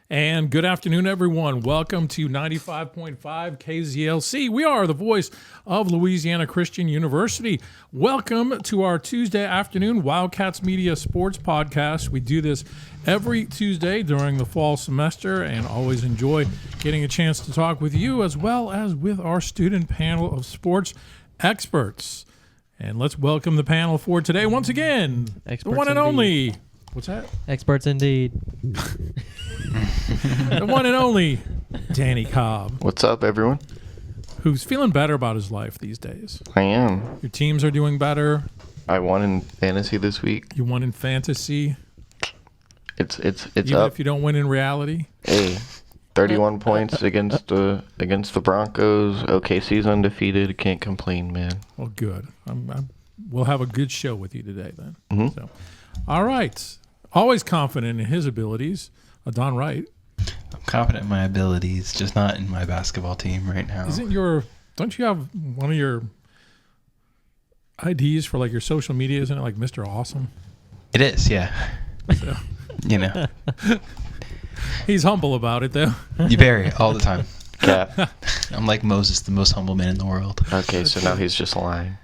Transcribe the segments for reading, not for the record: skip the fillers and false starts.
And good afternoon, everyone. Welcome to 95.5 KZLC. We are the voice of Louisiana Christian University. Welcome to our Tuesday afternoon Wildcats Media Sports Podcast. We do this every Tuesday during the fall semester and always enjoy getting a chance to talk with you as well as with our student panel of sports experts. And let's welcome the panel for today once again, Experts the one and indeed. only. What's that? Experts indeed. The one and only Danny Cobb, What's up, everyone? who's feeling better about his life these days. I am. Your teams are doing better. I won in fantasy this week. You won in fantasy, It's even up. if you don't win in reality. Hey, 31 points against the Broncos. OKC's undefeated. Can't complain, man. Well, good. We'll have a good show with you today then. Mhm. So, all right. Always confident in his abilities, Adán Wright. I'm confident in my abilities, just not in my basketball team right now. Don't you have one of your IDs for like your social media? Isn't it like Mr. Awesome? It is, yeah. So, You know, he's humble about it though. you bury it all the time. Cap. I'm like Moses, the most humble man in the world. Okay, so now he's just lying.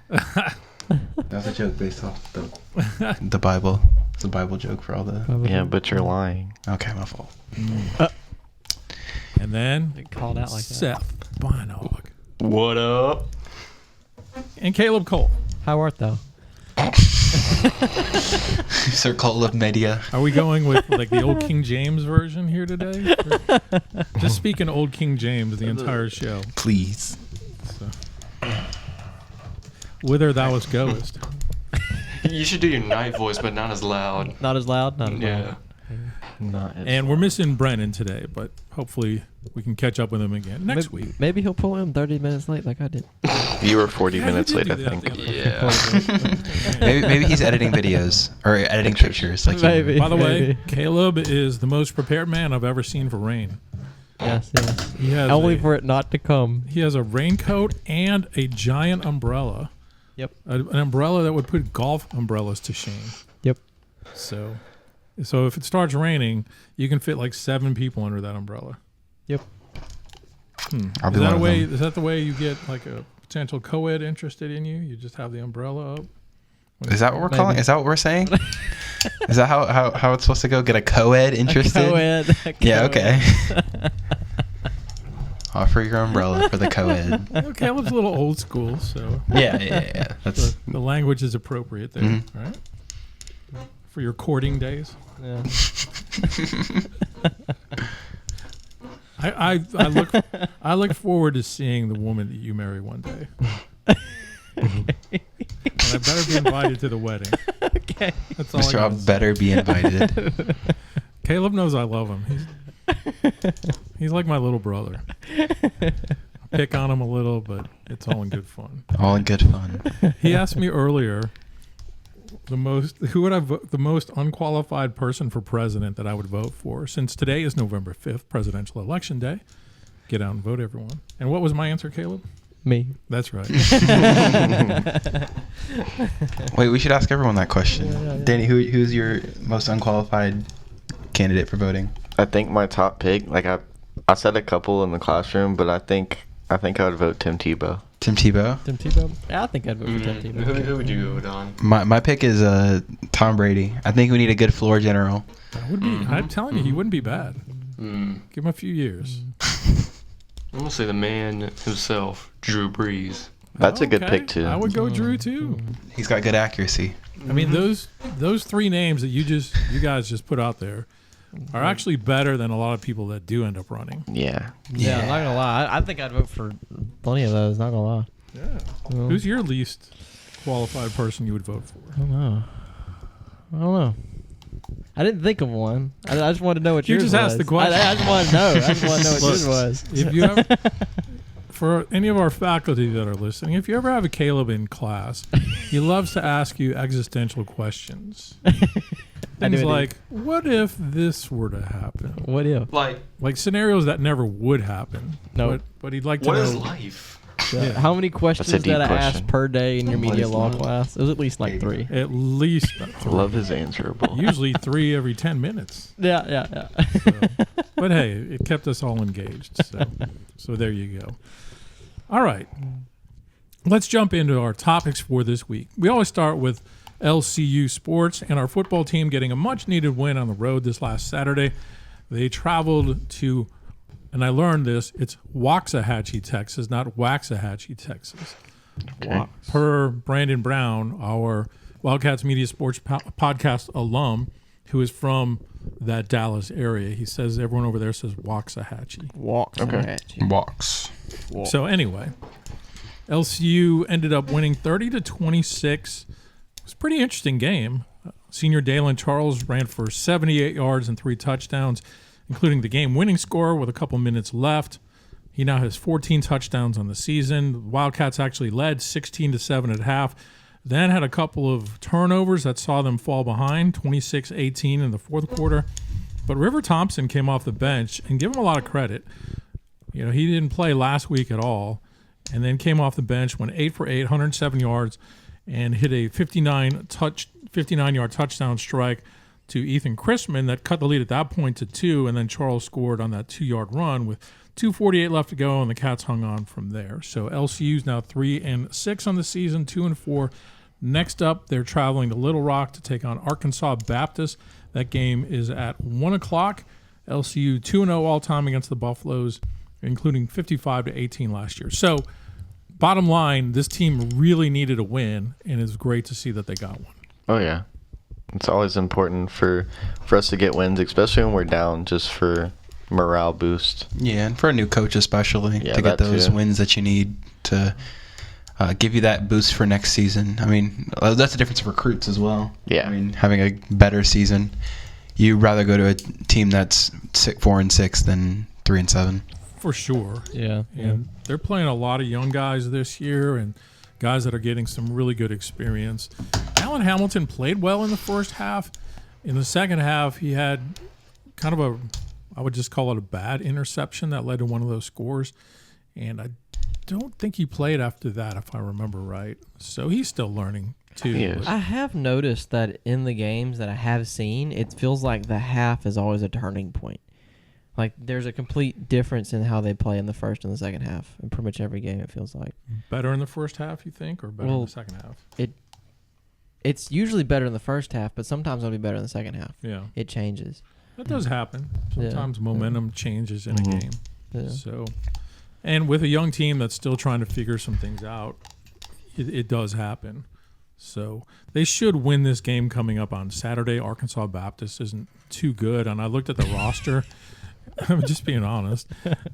That's a joke based off the Bible. It's a Bible joke for all the... Yeah, but you're lying. Okay, my fault. And then Get called out like that. Seth Bynog What up? and Caleb Cole. How art thou? Circle of media. Are we going with like the old King James version here today? Just speaking old King James the entire show. Please. So. Whither thou wast goest. You should do your night voice, but not as loud. Not as loud? Not as Yeah. loud. Not as And we're missing Brennan today, but hopefully we can catch up with him again next week. Maybe he'll pull in 30 minutes late like I did. You were 40 Yeah, minutes you did late, I do that think. the other day. Maybe he's editing videos or editing pictures. Like Maybe. By the way, Maybe. Caleb is the most prepared man I've ever seen for rain. Yes. He has Only a, for it not to come. he has a raincoat and a giant umbrella. Yep. An umbrella that would put golf umbrellas to shame. Yep. So if it starts raining, you can fit like 7 people under that umbrella. Yep. I'll Is be that one of them. is that the way you get like a potential co-ed interested in you? You just have the umbrella up. Is that what we're calling? Maybe. Is that what we're saying? Is that how it's supposed to go? Get a co-ed interested? Co-ed. Yeah, okay. Offer your umbrella for the co-ed. Caleb's a little old school, so Yeah. That's the language is appropriate there, Mhm. right? For your courting days. Yeah. I look forward to seeing the woman that you marry one day. And I better be invited to the wedding. Okay. That's all Mr. I Rob got. better be invited. Caleb knows I love him. He's like my little brother. I pick on him a little, but it's all in good fun. All in good fun. He asked me earlier the most unqualified person for president that I would vote for, since today is November 5th, presidential election day. Get out and vote, everyone. And what was my answer, Caleb? Me. That's right. Wait, we should ask everyone that question. Yeah. Danny, who's your most unqualified candidate for voting? I think my top pick, like I said a couple in the classroom, but I think I would vote Tim Tebow. Tim Tebow? Tim Tebow? Yeah, I think I'd vote for Tim Tebow. Who would you vote on? My pick is Tom Brady. I think we need a good floor general. That would be. I'm telling you, he wouldn't be bad. Give him a few years. I'm gonna say the man himself, Drew Brees. That's a good Okay. pick too. I would go Drew too. He's got good accuracy. I mean, those 3 names that you guys just put out there are actually better than a lot of people that do end up running. Yeah. Yeah, I'm not gonna lie. I think I'd vote for plenty of those. Not gonna lie. Yeah. Well, Who's your least qualified person you would vote for? I don't know. I didn't think of one. I just wanted to know what You yours just was. asked the question. I just wanted to know. I just wanted to know what yours Look, was. If you have, for any of our faculty that are listening, if you ever have a Caleb in class, he loves to ask you existential questions. Things do. like, what if this were to happen? What if? Like, scenarios that never would happen. No. But he'd like to what know. is life? Yeah. How many questions That's a deep did I ask question. per day in your What media is law love? class? It was at least like 3. At least Love is answerable. usually 3 every 10 minutes. Yeah. So. But hey, it kept us all engaged. So there you go. All right. Let's jump into our topics for this week. We always start with LCU sports and our football team getting a much-needed win on the road this last Saturday. They traveled to, and I learned this, it's Waxahachie, Texas, not Waxahachie, Texas. Okay. Per Brandon Brown, our Wildcats Media Sports podcast alum, who is from that Dallas area. He says everyone over there says Waxahachie. Waxahachie. Walks. So anyway, LCU ended up winning 30-26. It was a pretty interesting game. Senior Dalen Charles ran for 78 yards and 3 touchdowns, including the game-winning score with a couple minutes left. He now has 14 touchdowns on the season. The Wildcats actually led 16-7 at half, then had a couple of turnovers that saw them fall behind, 26-18 in the fourth quarter. But River Thompson came off the bench, and give him a lot of credit. You know, he didn't play last week at all, and then came off the bench, went 8 for 8, 107 yards, and hit a 59-yard touchdown strike to Ethan Chrisman that cut the lead at that point to 2, and then Charles scored on that 2-yard run with 2:48 left to go, and the Cats hung on from there. So LCU's now 3-6 on the season, 2-4. Next up, they're traveling to Little Rock to take on Arkansas Baptist. That game is at 1 o'clock. LCU 2-0 all-time against the Buffaloes, including 55-18 last year. So bottom line, this team really needed a win, and it's great to see that they got one. Oh, yeah. It's always important for us to get wins, especially when we're down, just for morale boost. Yeah, and for a new coach especially, Yeah, to get that those too. wins that you need to give you that boost for next season. I mean, that's the difference of recruits as well. Yeah. I mean, having a better season, you'd rather go to a team that's 4-6 than 3-7. For sure. Yeah. And they're playing a lot of young guys this year and guys that are getting some really good experience. Alan Hamilton played well in the first half. In the second half, he had kind of I would just call it a bad interception that led to one of those scores. And I don't think he played after that, if I remember right. So he's still learning, too. He is. I have noticed that in the games that I have seen, it feels like the half is always a turning point. Like, there's a complete difference in how they play in the first and the second half. In pretty much every game, it feels like. Better in the first half, you think, or better in the second half? It's usually better in the first half, but sometimes it'll be better in the second half. Yeah. It changes. That does happen. Yeah. Sometimes momentum changes in a Mhm. game. Yeah. So, and with a young team that's still trying to figure some things out, it does happen. So they should win this game coming up on Saturday. Arkansas Baptist isn't too good, and I looked at the roster. I'm just being honest,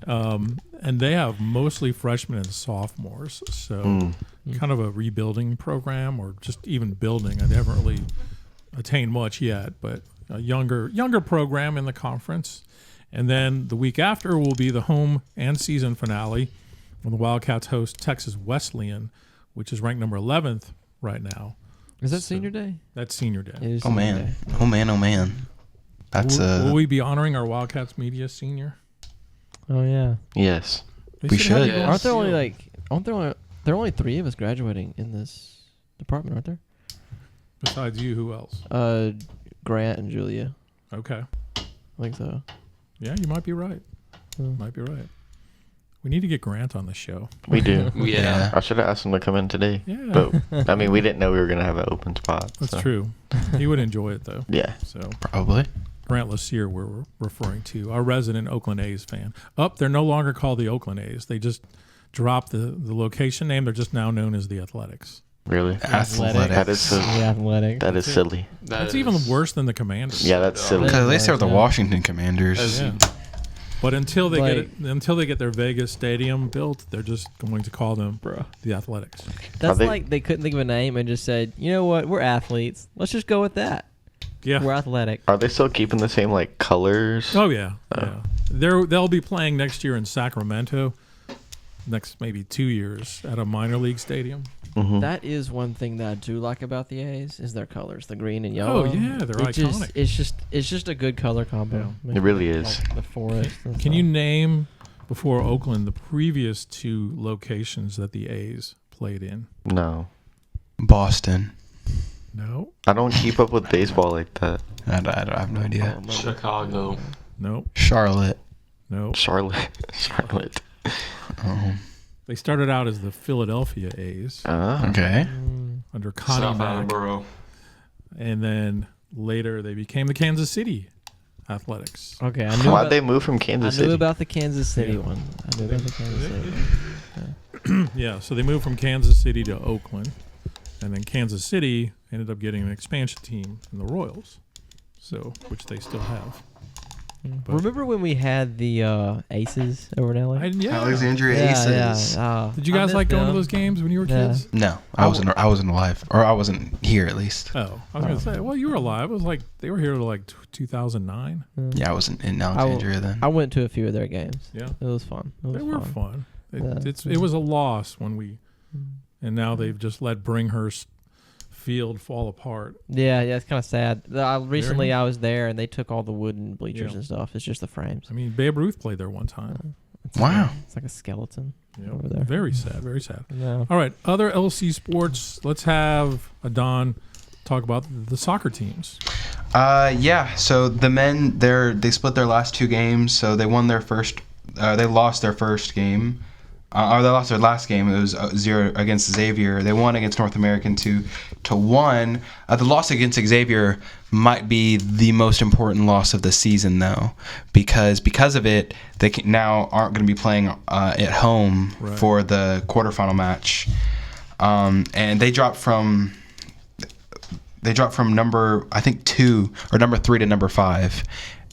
and they have mostly freshmen and sophomores. So kind of a rebuilding program, or just even building. They haven't really attained much yet, but a younger program in the conference. And then the week after will be the home and season finale when the Wildcats host Texas Wesleyan, which is ranked number 11th right now. Is that So- senior day? That's senior day. It is Oh senior man, day. oh man, oh man. That's Will we be honoring our Wildcats media senior? Oh yeah. Yes. They We have should. you go on Aren't there only field. there are only 3 of us graduating in this department, aren't there? Besides you, who else? Grant and Julia. Okay. I think so. Yeah, you might be right. Might be right. We need to get Grant on the show. We do. Yeah. I should have asked him to come in today. Yeah, But, I mean, we didn't know we were going to have an open spot. that's so. true. He would enjoy it, though. Yeah. So probably. Grant Lassier we're referring to, our resident Oakland A's fan. They're no longer called the Oakland A's. They just dropped the location name. They're just now known as the Athletics. Really? Athletic. That is so, The Athletic. that is silly. That's even worse than the Commanders. Yeah, that's silly. Because they serve the Yeah. Washington Commanders. As- Yeah. But until they Like- until they get their Vegas stadium built, they're just going to call them the Athletics. That's they- like they couldn't think of a name and just said, you know what, we're athletes. Let's just go with that. Yeah. We're athletic. Are they still keeping the same, like, colors? Oh yeah. Yeah. They'll be playing next year in Sacramento. Next maybe 2 years at a minor league stadium. Mhm. That is one thing that I do like about the A's is their colors, the green and yellow. Oh yeah, they're It just- iconic. it's just a good color combo. It really is. Like the forest. and Can you stuff. name before Oakland the previous 2 locations that the A's played in? No. Boston. No. I don't keep up with baseball like that. I have no idea. remember. Chicago. Nope. Charlotte. Nope. Charlotte. Oh. They started out as the Philadelphia A's Okay. under Connie South Mack. Attleboro. And then later they became the Kansas City Athletics. Okay, I knew. Why'd they move from Kansas I knew City? about the Kansas City Yeah. one. I knew about the Kansas City one. Yeah, so they moved from Kansas City to Oakland. And then Kansas City ended up getting an expansion team in the Royals, so which they still have. But- Remember when we had the Aces over in LA? Yeah. Alexandria Aces. Yeah. Did you guys like going to those games when you were Yeah. kids? No, I wasn't alive, or I wasn't here at least. Oh, I was going to say, well, you were alive. It was like they were here to like 2009. Yeah, I wasn't in Alexandria then. I went to a few of their games. Yeah. It was fun. They were fun. Yeah. It was a loss when we, and now they've just let Bringhurst Field fall apart. Yeah, it's kind of sad. Recently, Very- I was there, and they took all the wooden bleachers Yeah. and stuff. It's just the frames. I mean, Babe Ruth played there one time. Wow. It's like a skeleton Yeah. over there. Very sad. Very sad. No. All right, other LC sports. Let's have Adán talk about the soccer teams. Yeah. So the men, they split their last two games. So they won their first. They lost their first game. Or they lost their last game. It was 0 against Xavier. They won against North American 2-1. The loss against Xavier might be the most important loss of the season, though, because of it, they now aren't going to be playing at home Right. for the quarterfinal match, and they dropped from number 3 to number 5.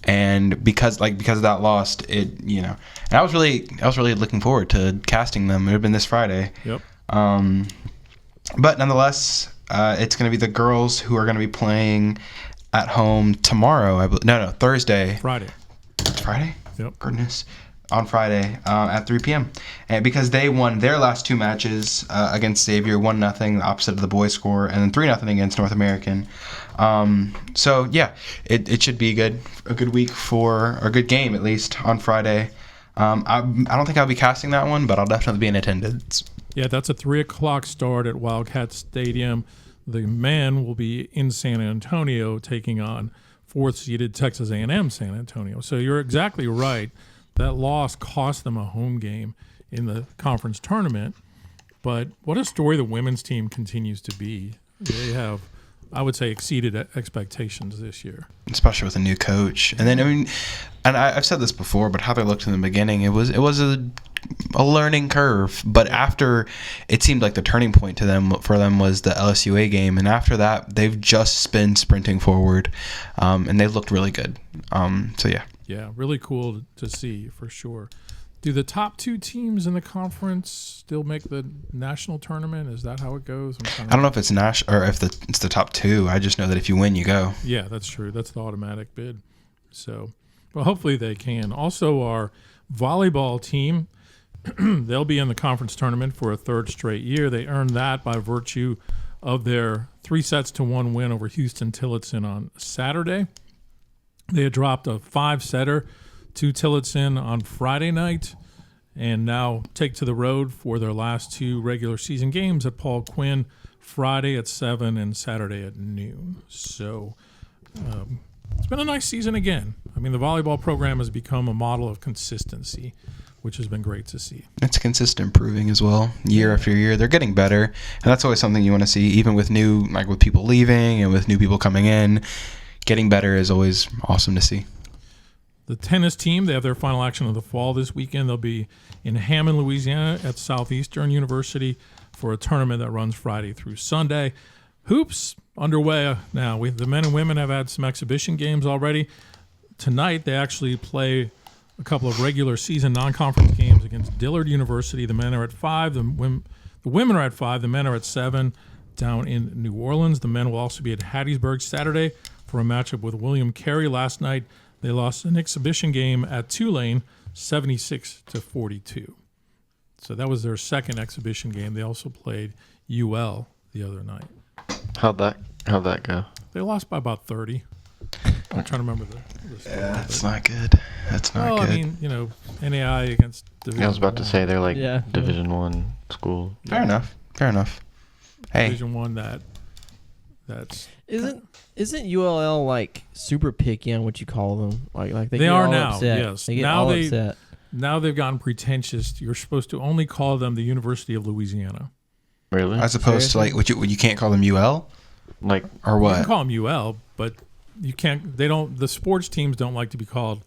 And because of that loss, and I was really looking forward to casting them. It would have been this Friday. Yep. But nonetheless, it's going to be the girls who are going to be playing at home tomorrow. Thursday. Friday. It's Friday? Yep. Goodness. On Friday at 3 p.m. And because they won their last two matches against Xavier, 1-0, opposite of the boys' score, and then 3-0 against North American. So yeah, it should be a good week or a good game at least on Friday. I don't think I'll be casting that one, but I'll definitely be in attendance. Yeah, that's a 3:00 start at Wildcats Stadium. The men will be in San Antonio taking on fourth-seeded Texas A&M San Antonio. So you're exactly right. That loss cost them a home game in the conference tournament. But what a story the women's team continues to be. They have, I would say, exceeded expectations this year. Especially with a new coach. And then, I've said this before, but how they looked in the beginning, it was a learning curve. But after, it seemed like the turning point for them was the LSUA game. And after that, they've just been sprinting forward. And they've looked really good. So, yeah. Yeah, really cool to see for sure. Do the top two teams in the conference still make the national tournament? Is that how it goes? I don't know if it's national or if it's the top two. I just know that if you win, you go. Yeah, that's true. That's the automatic bid. So, well, hopefully they can. Also, our volleyball team, they'll be in the conference tournament for a third straight year. They earned that by virtue of their 3-1 win over Houston Tillotson on Saturday. They had dropped a 5-setter to Tillotson on Friday night and now take to the road for their last two regular season games at Paul Quinn, Friday at 7 and Saturday at noon. So it's been a nice season again. I mean, the volleyball program has become a model of consistency, which has been great to see. It's consistent improving as well, year after year. They're getting better, and that's always something you want to see, even with with people leaving and with new people coming in. Getting better is always awesome to see. The tennis team, they have their final action of the fall this weekend. They'll be in Hammond, Louisiana at Southeastern University for a tournament that runs Friday through Sunday. Hoops underway now. The men and women have had some exhibition games already. Tonight, they actually play a couple of regular season non-conference games against Dillard University. The men are at 5. The women are at 5. The men are at 7 down in New Orleans. The men will also be at Hattiesburg Saturday for a matchup with William Carey. Last night, they lost an exhibition game at Tulane, 76-42. So that was their second exhibition game. They also played UL the other night. How'd that go? They lost by about 30. I'm trying to remember the score. That's not good. That's not good. I mean, NAI against Division I was about to say they're like Yeah. Division I school. Fair enough. Hey, Division I that Isn't ULL like super picky on what you call them? Like they get are all now. upset. Yes, They get now all they upset. now they've gotten pretentious. You're supposed to only call them the University of Louisiana. Really? As opposed to like, you can't call them UL Like, or You what? can call them UL, but you can't. They don't. The sports teams don't like to be called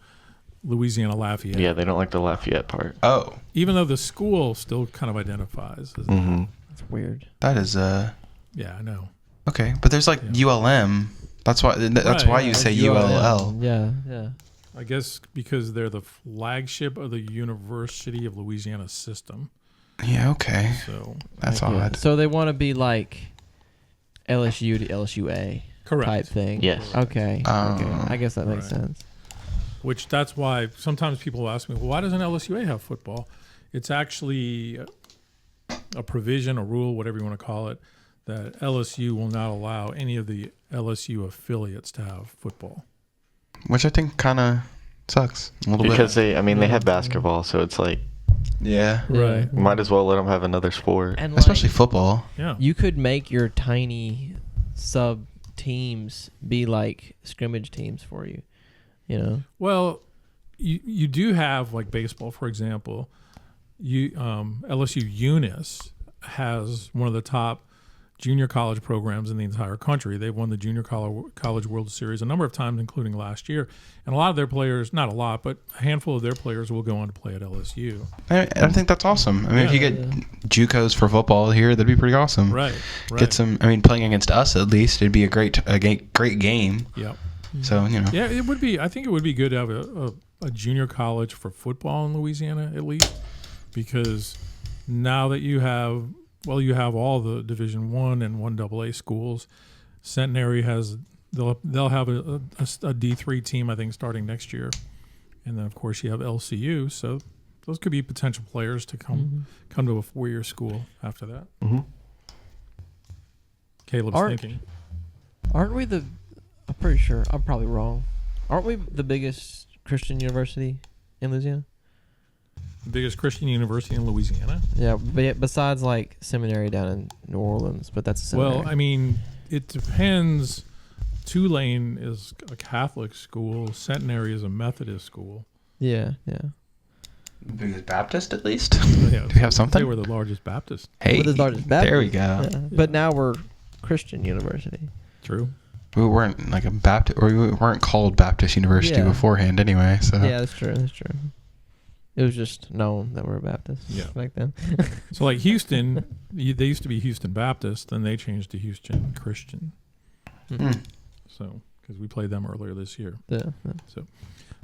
Louisiana Lafayette. yeah, they don't like the Lafayette part. Oh, Even though the school still kind of identifies. As Mm-hmm. It's weird. that is Yeah, I know. okay. But there's like ULM. That's why. That's Right, why yeah. you say ULL. ULL. Yeah, yeah. I guess because they're the flagship of the University of Louisiana system. Yeah. Okay. So That's I get it. odd. So they want to be like LSU to LSUA correct. type thing. Yes. Okay. Okay. I guess that makes Right. sense. Which that's why sometimes people ask me, well, why doesn't LSUA have football? It's actually a provision, a rule, whatever you want to call it, that LSU will not allow any of the LSU affiliates to have football. Which I think kind of sucks a little Because bit. they have basketball, so it's like, Yeah. Right. might as well let them have another sport. And like, Especially football. Yeah. you could make your tiny sub teams be like scrimmage teams for you. You know. Well, you do have like baseball, for example. LSU Eunice has one of the top junior college programs in the entire country. They've won the Junior College World Series a number of times, including last year. And a lot of their players, not a lot, but a handful of their players will go on to play at LSU. I think that's awesome. I mean, if you get JUCOs for football here, that'd be pretty awesome. Right. Get some. I mean, playing against us at least, it'd be a great game. Yep. So Yeah, it would be. I think it would be good to have a junior college for football in Louisiana at least, because now that you have all the Division I and 1AA schools. Centenary they'll have a D3 team, I think, starting next year, and then of course you have LCU. So those could be potential players to come to a 4-year school after that. Mm-hmm. Caleb's thinking. Aren't we I'm pretty sure. I'm probably wrong. Aren't we the biggest Christian university in Louisiana? Biggest Christian university in Louisiana. Yeah, but besides like seminary down in New Orleans, but that's a seminary. Well, I mean, it depends. Tulane is a Catholic school. Centenary is a Methodist school. yeah. Biggest Baptist, at least. Yeah, Do we have something? They were the largest Baptist. Hey, We're the largest Baptist. there we go. Yeah. But now we're Christian university. True. We weren't like a Baptist, or we weren't called Baptist University Yeah. beforehand, anyway. So Yeah, that's true. That's true. It was just known that we're a Baptist Yeah. back then. So like Houston, they used to be Houston Baptist, then they changed to Houston Christian. Mm. So because we played them earlier this year. Yeah. So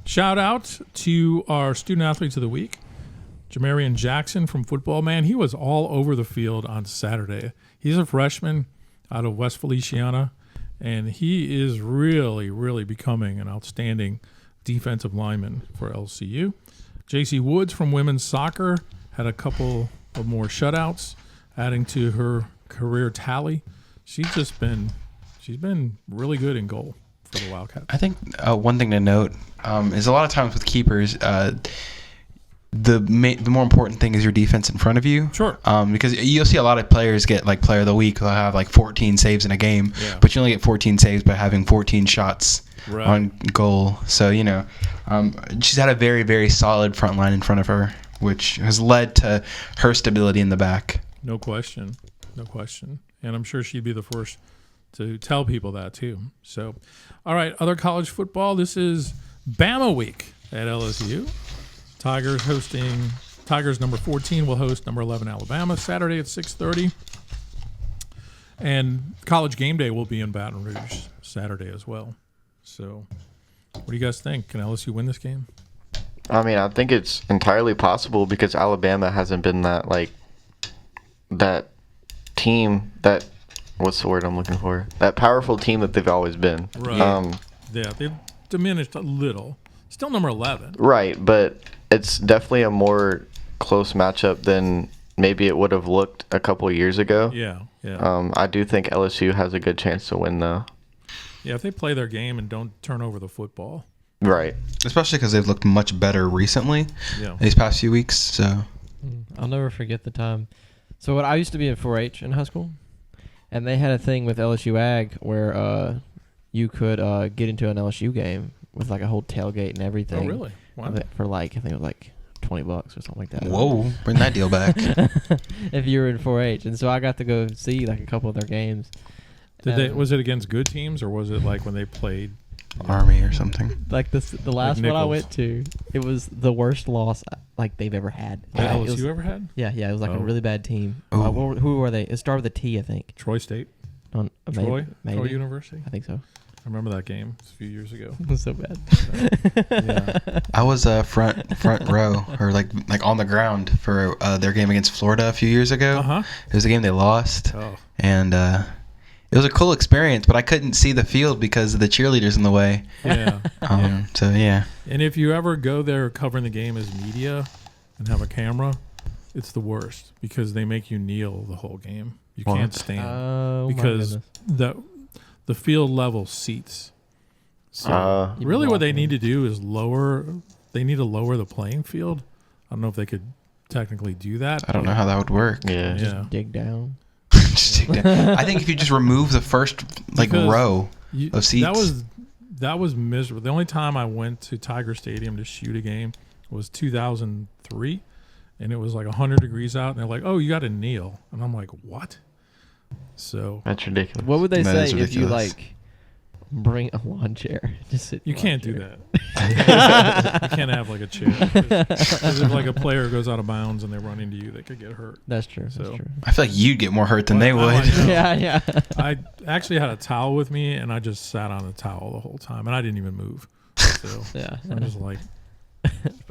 shout out to our student athletes of the week, Jamarian Jackson from football. Man, he was all over the field on Saturday. He's a freshman out of West Feliciana, and he is really, really becoming an outstanding defensive lineman for LCU. JC Woods from women's soccer had a couple of more shutouts, adding to her career tally. She's been really good in goal for the Wildcats. I think one thing to note is a lot of times with keepers, the more important thing is your defense in front of you. Sure. Because you'll see a lot of players get like player of the week. They'll have like 14 saves in a game, Yeah. but you only get 14 saves by having 14 shots Right. on goal. So, she's had a very, very solid front line in front of her, which has led to her stability in the back. No question. No question. And I'm sure she'd be the first to tell people that too. So, all right, other college football. This is Bama week at LSU. Tigers number 14 will host number 11 Alabama Saturday at 6:30. And College Game Day will be in Baton Rouge Saturday as well. So, what do you guys think? Can LSU win this game? I mean, I think it's entirely possible because Alabama hasn't been that team that, what's the word I'm looking for? That powerful team that they've always been. Right. Yeah, they've diminished a little. Still number 11. Right, but it's definitely a more close matchup than maybe it would have looked a couple of years ago. Yeah. I do think LSU has a good chance to win, though. Yeah, if they play their game and don't turn over the football. Right. Especially because they've looked much better recently Yeah. these past few weeks. So I'll never forget the time. So I used to be in 4-H in high school, And they had a thing with LSU Ag where you could get into an LSU game with like a whole tailgate and everything. Oh, really? Wow. For like, I think it was like $20 or something like that. Whoa, bring that deal back. If you were in 4-H. And so I got to go see like a couple of their games. Was it against good teams, or was it like when they played Army or something. Like the last one I went to, it was the worst loss like they've ever had. That It was- LSU ever had? Yeah, it was like a Oh. really bad team. Ooh. Who were they? It started with a T, I think. Troy State? Maybe. Troy University? I think so. I remember that game. It's a few years ago. It was so bad. Yeah. I was front row or like on the ground for their game against Florida a few years ago. Uh-huh. It was a game they lost, Oh. and it was a cool experience. But I couldn't see the field because of the cheerleaders in the way. Yeah. So yeah. And if you ever go there covering the game as media and have a camera, it's the worst because they make you kneel the whole game. You What? can't stand Oh, because my goodness. the field level seats. So You really, what they walk need to do is lower. They need to lower the playing field. I don't know if they could technically do that. I don't know how that would work. Yeah. Yeah. dig down. Just take that. I think if you just remove the first Because row You- of seats. That was miserable. The only time I went to Tiger Stadium to shoot a game was 2003, and it was like 100 degrees out, and they're like, "Oh, you got to kneel," and I'm like, "What?" So That's ridiculous. What would they That is say if you ridiculous. like bring a lawn chair? Just sit. in you a lawn can't do chair. that. You can't have like a chair because if like a player goes out of bounds and they run into you, they could get hurt. That's true. So- That's true. I feel like you'd get more hurt than they Well, would. I know. Yeah. I actually had a towel with me, and I just sat on the towel the whole time, and I didn't even move. So Yeah. I'm just like,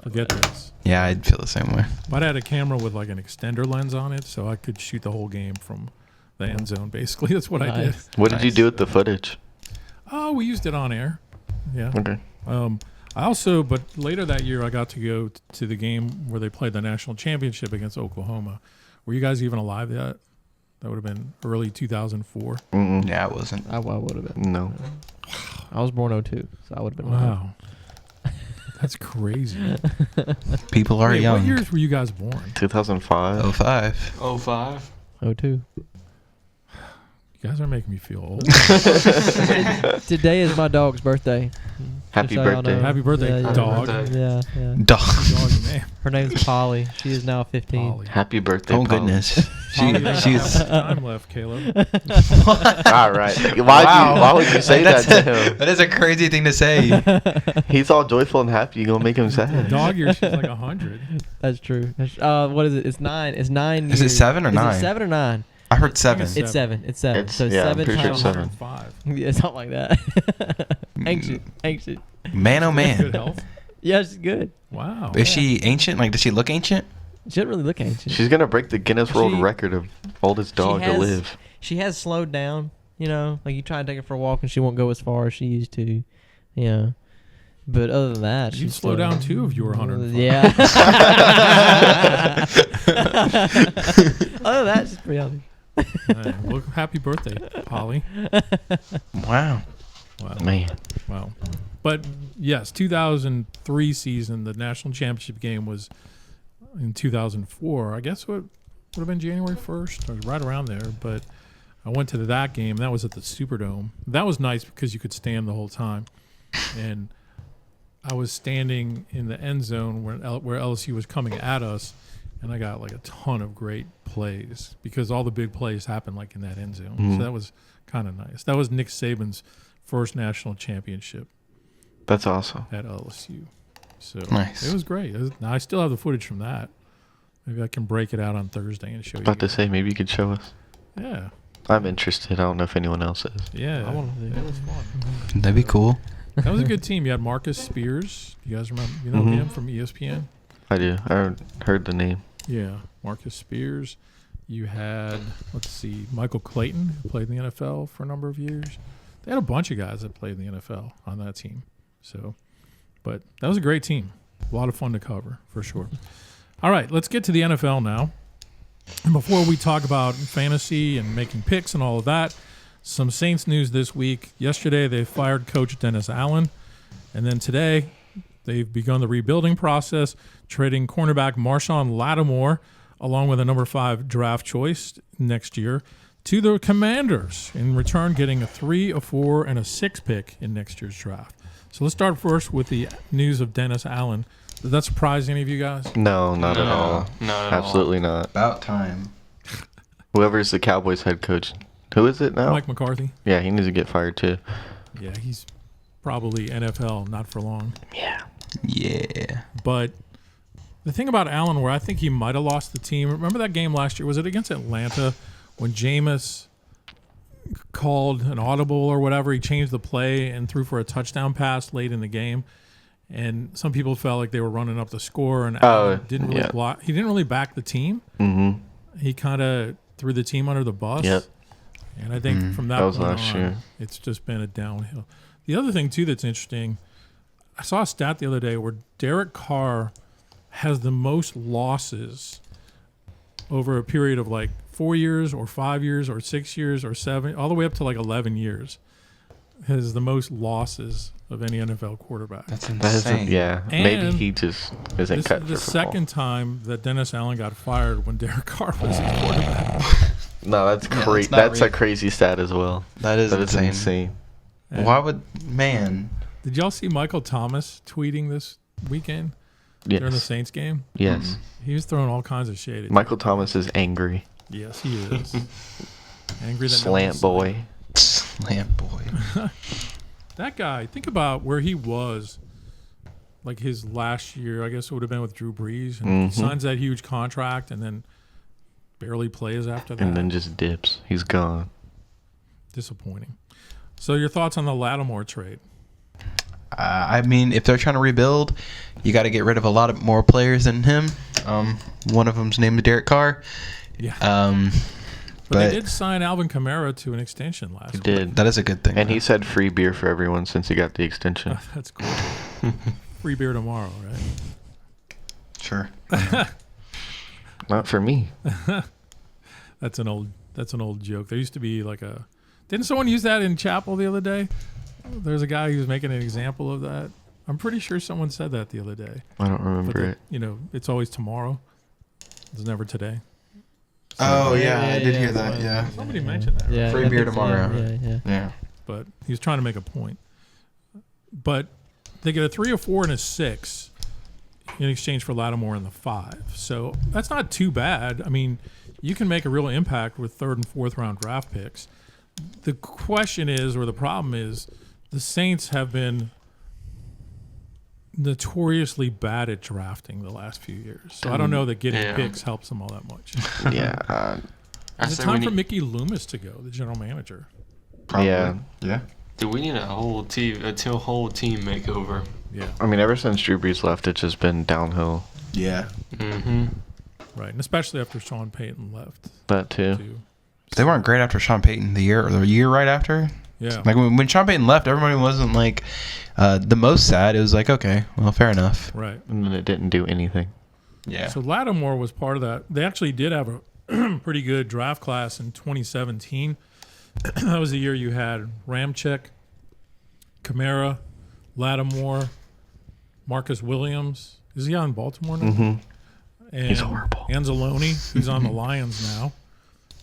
forget this. Yeah, I'd feel the same way. But I had a camera with like an extender lens on it, so I could shoot the whole game from the end zone. Basically, that's what I did. Nice. What did you Nice. do with the footage? Oh, we used it on air. Yeah. Okay. I also, but later that year, I got to go to the game where they played the national championship against Oklahoma. Were you guys even alive yet? That would have been early 2004. Mm-mm. Yeah, I wasn't. I would have been. No. I was born 02, so I would have been. alive. Wow. That's crazy. People are Wait, young. what years were you guys born? 2005. 05. 05. 02. You guys are making me feel old. Today is my dog's birthday. Happy Just so y'all birthday. know. Happy birthday, Yeah, dog. birthday. Yeah. Dog. Dog's name. Her name's Polly. She is now 15. Polly. Happy birthday. Oh Polly. goodness. Polly, you got She's. time left, Caleb. All right. Wow. Why would you say that to him? That is a crazy thing to say. He's all joyful and happy. You gonna make him sad? Dog year, she's like 100. That's true. What is it? It's 9. It's 9 Is it years. 7 or Is 9? it 7 or 9? I heard 7. It's It's 7. It's 7. It's- So yeah, I'm 7 pretty sure times it's 7. 105. Yeah, something like that. Ancient. Man, oh Good man. health. Yeah, she's good. Wow. Is she ancient? Like, does she look ancient? She doesn't really look ancient. She's gonna break the Guinness World She- Record of oldest dog to has- live. She has slowed down, you know. Like you try and take her for a walk and she won't go as far as she used to. Yeah. But other than that, You'd she's slow still- down too if you were 105. Yeah. Other than that, she's pretty healthy. Hey, well, happy birthday, Polly. Wow. Wow. Man. Wow. But yes, 2003 season, the national championship game was in 2004. I guess what would have been January 1st, or right around there. But I went to that game. That was at the Superdome. That was nice because you could stand the whole time. And I was standing in the end zone where LSU was coming at us, and I got like a ton of great plays because all the big plays happened like in that end zone. Mhm. So that was kind of nice. That was Nick Saban's first national championship That's awesome. at LSU. So Nice. it was great. I still have the footage from that. Maybe I can break it out on Thursday and show you. About to say, maybe you could show us. Yeah. I'm interested. I don't know if anyone else is. Yeah. I wanna do It that. was fun. That'd be cool. That was a good team. You had Marcus Spears. You guys remember? You know Mhm. him from ESPN? I do. I heard the name. Yeah. Marcus Spears. You had, let's see, Michael Clayton, who played in the NFL for a number of years. They had a bunch of guys that played in the NFL on that team. So, but that was a great team. A lot of fun to cover, for sure. All right, let's get to the NFL now. And before we talk about fantasy and making picks and all of that, some Saints news this week. Yesterday, they fired Coach Dennis Allen. And then today, they've begun the rebuilding process, trading cornerback Marshawn Lattimore along with a number 5 draft choice next year to the Commanders, in return getting a 3, a 4, and a 6 pick in next year's draft. So let's start first with the news of Dennis Allen. Did that surprise any of you guys? No, not at all. Not at all. Absolutely not. About time. Whoever's the Cowboys head coach. Who is it now? Mike McCarthy? Yeah, he needs to get fired too. Yeah, he's probably NFL, not for long. Yeah. Yeah. But the thing about Allen, where I think he might have lost the team, remember that game last year? Was it against Atlanta when Jameis called an audible or whatever? He changed the play and threw for a touchdown pass late in the game. And some people felt like they were running up the score, and Allen didn't really block. He didn't really back the team. Mm-hmm. He kind of threw the team under the bus. Yep. And I think from that was point last on, year. it's just been a downhill. The other thing, too, that's interesting, I saw a stat the other day where Derek Carr has the most losses over a period of like 4 years or 5 years or 6 years or 7, all the way up to like 11 years, has the most losses of any NFL quarterback. That's That isn't, insane. yeah. And Maybe he just isn't This cut is for the football. second time that Dennis Allen got fired when Derek Carr was his quarterback. No, that's Yeah, crazy. that's not That's real. a crazy stat as well. That is insane. insane. And Why would man? Did y'all see Michael Thomas tweeting this weekend during the Yes. Saints game? Yes. He was throwing all kinds of shade at Michael Thomas is angry. Yes, he is. Angry that Slant boy. Slant boy. That guy, think about where he was like his last year. I guess it would have been with Drew Brees. And Mhm. signs that huge contract and then barely plays after that. And then just dips. He's gone. Disappointing. So your thoughts on the Lattimore trade? I mean, if they're trying to rebuild, you got to get rid of a lot of more players than him. One of them's named Derek Carr. Yeah. But they did sign Alvin Kamara to an extension last He week. did. that is a good thing. And he said free beer for everyone since he got the extension. That's cool. Free beer tomorrow, right? Sure. Not for me. That's an old joke. There used to be like a. Didn't someone use that in chapel the other day? There's a guy who was making an example of that. I'm pretty sure someone said that the other day. I don't But remember that, it. you know, it's always tomorrow. It's never today. Oh yeah, Yeah, I did yeah, hear it that. was. Yeah. Somebody mentioned that. Yeah, Free I beer think so. tomorrow. Yeah. Yeah. But he was trying to make a point. But they get a 3, a 4, and a 6 in exchange for Lattimore in the 5. So that's not too bad. I mean, you can make a real impact with 3rd and 4th round draft picks. The question is, or the problem is, the Saints have been notoriously bad at drafting the last few years. So I don't know that getting Yeah. picks helps them all that much. Yeah. I Is it say time we for need, Mickey Loomis to go, the general manager? Probably. Yeah. Yeah. do we need a whole team makeover? Yeah, I mean, ever since Drew Brees left, it's just been downhill. Yeah. Mm-hmm. right. And especially after Sean Payton left, That too. too. They weren't great after Sean Payton the year right after. Yeah. Like when Sean Payton left, everybody wasn't like the most sad. It was like, okay, well, fair enough. Right. And then it didn't do anything. Yeah. So Lattimore was part of that. They actually did have a pretty good draft class in 2017. That was the year you had Ramczyk, Kamara, Lattimore, Marcus Williams. Is he on Baltimore now? Mm-hmm. And He's horrible. Anzalone, who's on the Lions now.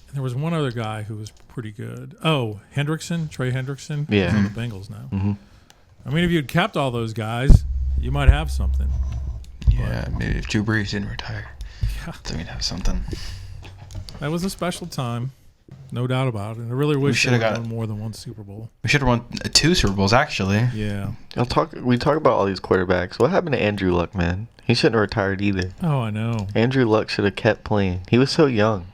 And there was one other guy who was pretty good. Oh, Hendrickson, Trey Hendrickson. Yeah. He's on the Bengals now. Mm-hmm. I mean, if you'd kept all those guys, you might have something. Yeah. Maybe if Drew Brees didn't retire, Yeah. then we'd have something. That was a special time, no doubt about it. I really wish they shoulda would have got- won more than one Super Bowl. We should have won 2 Super Bowls actually. Yeah. We talk about all these quarterbacks. What happened to Andrew Luck, man? He shouldn't have retired either. Oh, I know. Andrew Luck should have kept playing. He was so young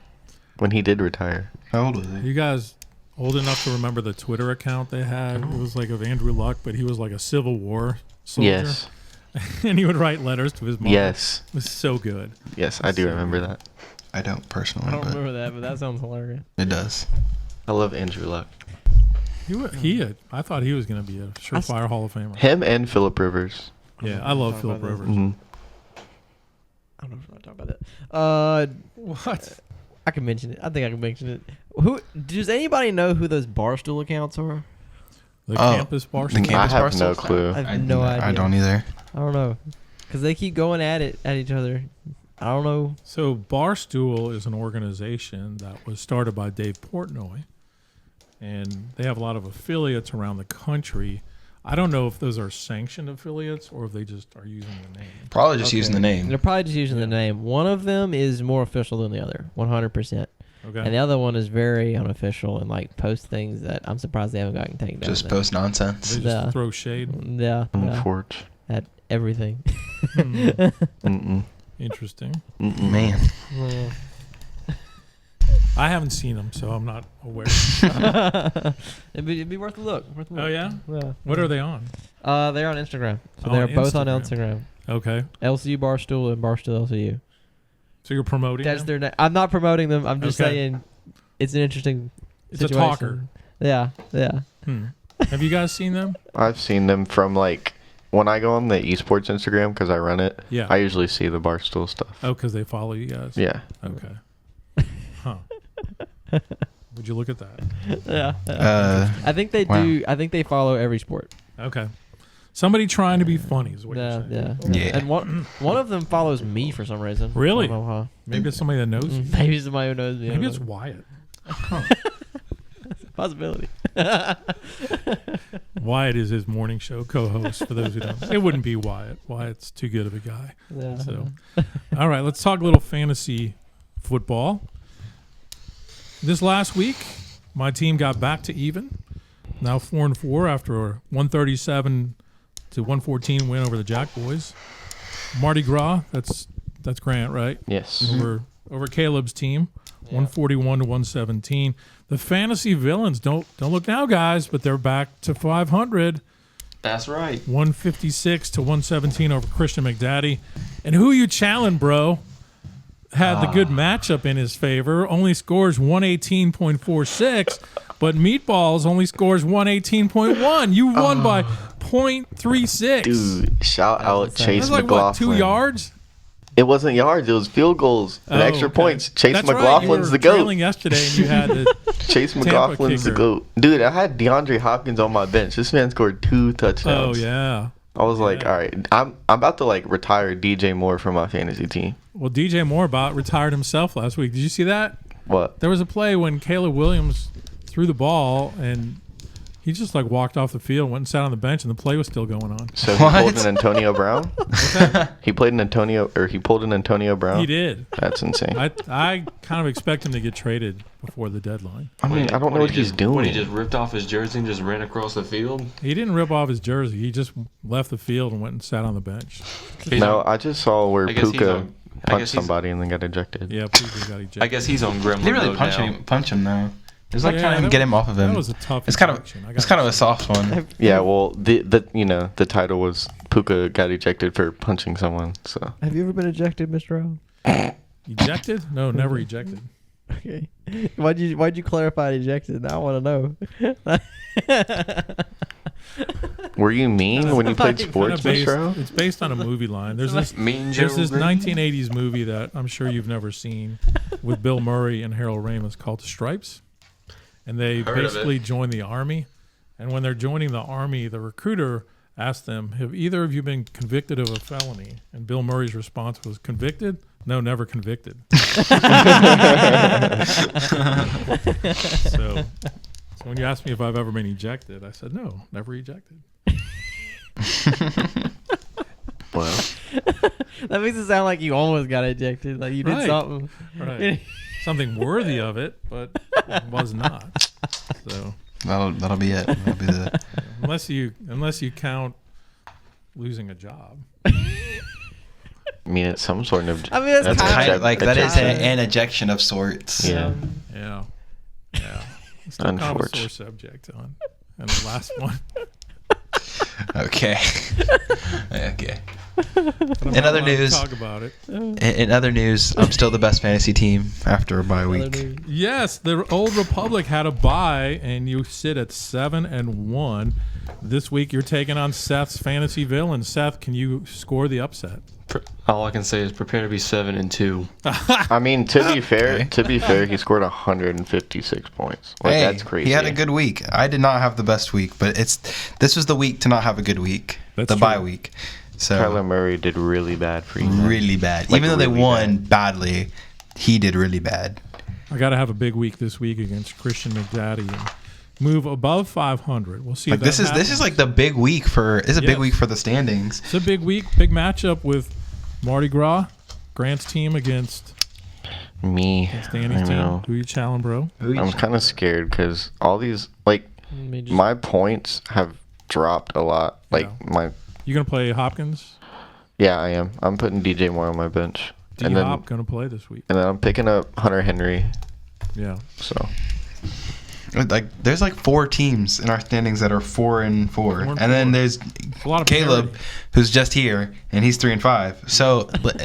when he did retire. How old was he? You guys old enough to remember the Twitter account they had? It was like of Andrew Luck, but he was like a Civil War soldier. Yes. And he would write letters to his mom. Yes. It was so good. Yes, I do So remember good. that. I don't personally, I don't but remember that, but that sounds hilarious. it does. I love Andrew Luck. I thought he was going to be a surefire Hall of Famer. Him and Phillip Rivers. Yeah, I love Talk Philip about this. Rivers. Mm-hmm. I don't know if I want to talk about that. What? I can mention it. I think I can mention it. Who does anybody know who those Barstool accounts are? The Oh, campus bar. the I campus have Barstools? no clue. I have no idea. I don't either. I don't know, because they keep going at each other. I don't know. So Barstool is an organization that was started by Dave Portnoy, and they have a lot of affiliates around the country. I don't know if those are sanctioned affiliates or if they just are using the name. Probably just using the name. They're probably just using the name. One of them is more official than the other, 100%. Okay. And the other one is very unofficial and like post things that I'm surprised they haven't gotten taken down. Just post nonsense. They just throw shade. Yeah. Unfortunate. At everything. Interesting. Man. I haven't seen them, so I'm not aware. It'd be worth a look. Oh, yeah? Yeah. What are they on? They're on Instagram. So Oh, they're on both on Instagram. Instagram. Okay. LCU Barstool and Barstool LCU. So you're promoting That's them? their. I'm not promoting them. I'm just Okay. saying, it's an interesting. It's situation. a talker. Yeah. Have you guys seen them? I've seen them from like when I go on the esports Instagram because I run it. Yeah. I usually see the Barstool stuff. Oh, because they follow you guys? Yeah. Okay. Huh. Would you look at that? Yeah. I think they wow. do. I think they follow every sport. Okay. Somebody trying to be funny is what you're saying. Yeah. And one of them follows me for some reason. Really? I don't know how. Maybe it's somebody that knows you. Maybe somebody who knows me. Maybe it's Wyatt. Possibility. Wyatt is his morning show co-host, for those who don't. It wouldn't be Wyatt. Wyatt's too good of a guy. Yeah. So, all right, let's talk a little fantasy football. This last week, my team got back to even. Now 4-4 after a 137 to 114 win over the Jack Boys. Mardi Gras, that's Grant, right? Yes. Over Caleb's team, 141 to 117. The fantasy villains don't look now, guys, but they're back to 500. That's right. 156 to 117 over Christian McDaddy. And who you challenge, bro? Had the good matchup in his favor. Only scores 118.46, but Meatballs only scores 118.1. You won by 0.36. Dude, shout out Chase That's like McLaughlin. what, 2 yards? It wasn't yards. It was field goals and extra okay. points. Chase That's McLaughlin's right. the You were GOAT. trailing yesterday, and you had the Chase Tampa McLaughlin's the kicker. GOAT. Dude, I had DeAndre Hopkins on my bench. This man scored 2 Oh touchdowns. yeah. I was like, Yeah. all right, I'm about to like retire DJ Moore from my fantasy team. Well, DJ Moore retired himself last week. Did you see that? What? There was a play when Caleb Williams threw the ball and he just like walked off the field, went and sat on the bench, and the play was still going on. So he What? pulled an Antonio Brown? He pulled an Antonio Brown? He did. That's insane. I kind of expect him to get traded before the deadline. I mean, I don't know what he's doing. When he just ripped off his jersey and just ran across the field. He didn't rip off his jersey. He just left the field and went and sat on the bench. No, I just saw where I guess he's Puka on- I punched guess he's- somebody and then got ejected. Yeah, Puka got ejected. I guess he's on gremlin They really mode punch now. him though. It was like Yeah, trying to that get was- him off of him. That was a tough It's kind of ejection. I it's gotta kind of a say. soft one. Yeah, well, the title was Puka got ejected for punching someone. So Have you ever been ejected, Mr. O? Ejected? No, never ejected. Okay. Why'd you clarify ejected? Now I want to know. were you mean when you played Kinda sports, based- Mr. O? It's based on a movie line. There's this Mean Joe There's this Green? 1980s movie that I'm sure you've never seen with Bill Murray and Harold Ramis called The Stripes. And they Heard of it. basically join the Army. And when they're joining the Army, the recruiter asked them, have either of you been convicted of a felony? And Bill Murray's response was, convicted? No, never convicted. So when you asked me if I've ever been ejected, I said, no, never ejected. Well, That makes it sound like you almost got ejected. Like you did Right. something. Right. Something worthy of it, but it was not. So That'll be it. That'll be the. unless you count losing a job. I mean, it's some sort of. I mean, that's That's kind eject- of Like that is eject- an ejection of sorts. Yeah. Yeah. It's still kind of a sore Unfortunate. subject on. And the last one. Okay. Okay. But I'm In not other allowed to news- talk about it. In other news, I'm still the best fantasy team after a bye week. Yes, the Old Republic had a bye, and you sit at 7-1. This week, you're taking on Seth's fantasy villain. Seth, can you score the upset? All I can say is prepare to be 7-2. I mean, to be fair, he scored 156 points. Like Hey, that's crazy. he had a good week. I did not have the best week, but this was the week to not have a good week. That's the true. bye week. So Kyler Murray did really bad for you. really bad. Like, Even though they really won badly, he did really bad. I got to have a big week this week against Christian McDaddy and move above 500. We'll see. Like if this that is happens. like the big week for. It's a big Yes. week for the standings. It's a big week, big matchup with Mardi Gras, Grant's team against Me, Danny's I team. know. Who you challenge, bro? I'm kind of scared because all these, like, Let me just- my points have dropped a lot. Like, Yeah. You gonna play Hopkins? yeah, I am. I'm putting DJ Moore on my bench. D Hop gonna play this week? And then I'm picking up Hunter Henry. Yeah. So, Like there's like 4 teams in our standings that are 4-4, 4 and and then 4. there's A lot of Caleb, parity. who's just here, and he's 3-5. So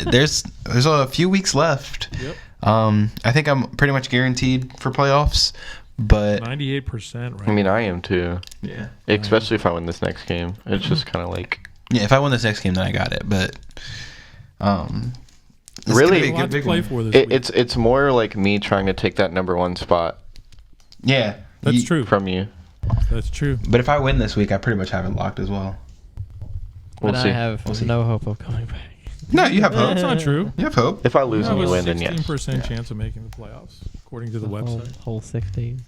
there's a few weeks left. Yep. I think I'm pretty much guaranteed for playoffs, but 98%. Right. I mean, I am too. yeah, Especially if I win this next game. It's just kind of like, if I win this next game, then I got it. But it's Really? gonna be a a lot good to big play one. for this week. it's more like me trying to take that number 1 spot Yeah, That's true. from you. That's true. But if I win this week, I pretty much have it locked as well. We'll but see. I have We'll see. no hope of coming back. No, you have hope. That's not true. You have hope. If I lose You and have you a win, then yes. 16% chance of making the playoffs, according to the website. Whole 16.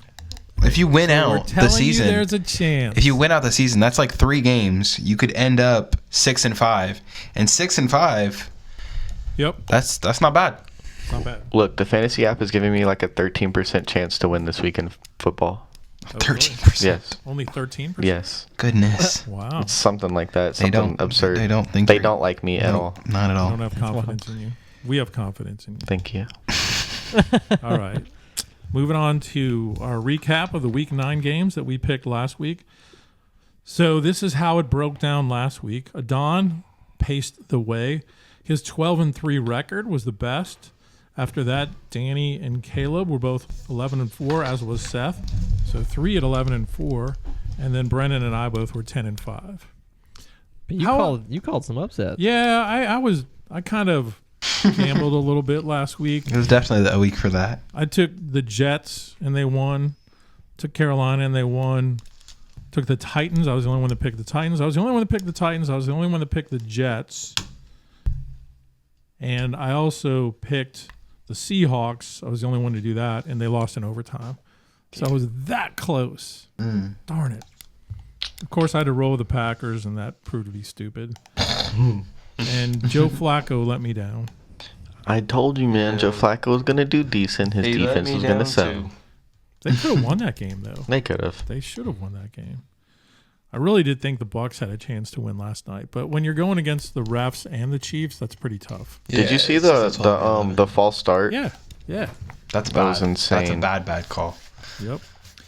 If you win We're out telling the season, you there's a chance. if you win out the season, that's like 3 games. You could end up 6-5, and 6-5. Yep. That's not bad. Not bad. Look, the fantasy app is giving me like a 13% chance to win this week in football. Oh, really? 13%. Yes. Only 13%? Yes. Goodness. Wow. It's something like that. They Something don't absurd. They don't think They you're- don't like me at No, all. Not at I all. don't have confidence in you. We have confidence in you. Thank you. All right. Moving on to our recap of the Week 9 games that we picked last week. So this is how it broke down last week. Adán paced the way. His 12-3 record was the best. After that, Danny and Caleb were both 11-4, as was Seth. So 3 at 11-4, and then Brennan and I both were 10-5. But you How- called some upsets. Yeah, I kind of gambled a little bit last week. It was definitely a week for that. I took the Jets and they won. Took Carolina and they won. Took the Titans. I was the only one that picked the Titans. I was the only one that picked the Titans. I was the only one that picked the Jets. And I also picked the Seahawks. I was the only one to do that, and they lost in overtime. So I was that close. Darn it. Of course, I had to roll with the Packers, and that proved to be stupid. And Joe Flacco let me down. I told you, man. Joe Flacco was gonna do decent. His He let defense me was gonna down, sell. too. They could have won that game, though. They could have. They should have won that game. I really did think the Bucs had a chance to win last night, but when you're going against the refs and the Chiefs, that's pretty tough. Did you see the false start? Yeah, yeah, That's That bad. was That's a insane. bad call. yep.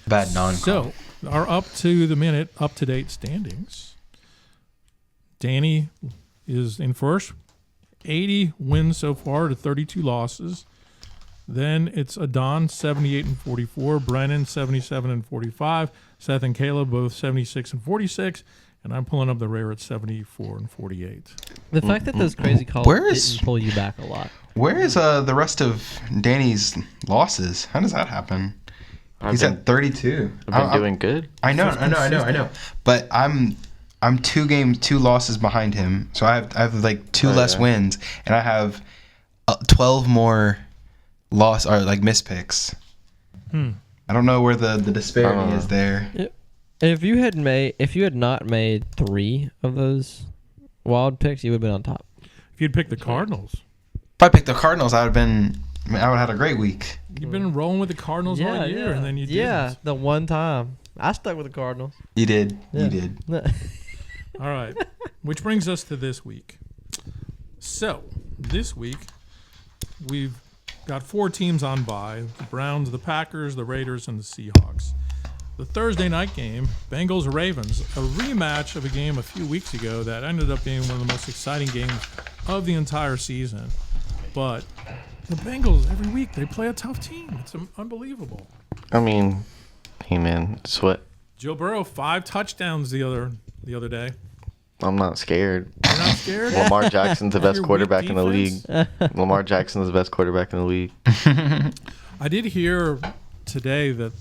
Bad non-call. So, our up to the minute, up to date standings. Danny is in first, 80 wins so far to 32 losses. Then it's Adán 78-44, Brennan 77-45, Seth and Caleb both 76-46, and I'm pulling up the rear at 74-48. The fact that those crazy calls Where is- didn't pull you back a lot. Where is the rest of Danny's losses? How does that happen? He's at 32. I've been doing good. I know. consistent. But I'm 2 losses behind him, so I have like 2 less yeah. wins, and I have 12 more missed picks. I don't know where the disparity is there. If you had not made 3 of those wild picks, you would have been on top. If you'd picked the Cardinals, If I picked the Cardinals, I would have had a great week. you've been rolling with the Cardinals all year, and then you didn't. the one time I stuck with the Cardinals. You did. Yeah. You did. All right. Which brings us to this week. So, this week, we've got 4 teams on bye. The Browns, the Packers, the Raiders, and the Seahawks. The Thursday night game, Bengals-Ravens, a rematch of a game a few weeks ago that ended up being one of the most exciting games of the entire season. But the Bengals, every week, they play a tough team. It's unbelievable. I mean, hey man, it's what Joe Burrow, 5 touchdowns the other day. I'm not scared. You're not scared? Lamar Jackson's the best Your weak quarterback in the league. defense? Lamar Jackson's the best quarterback in the league. I did hear today that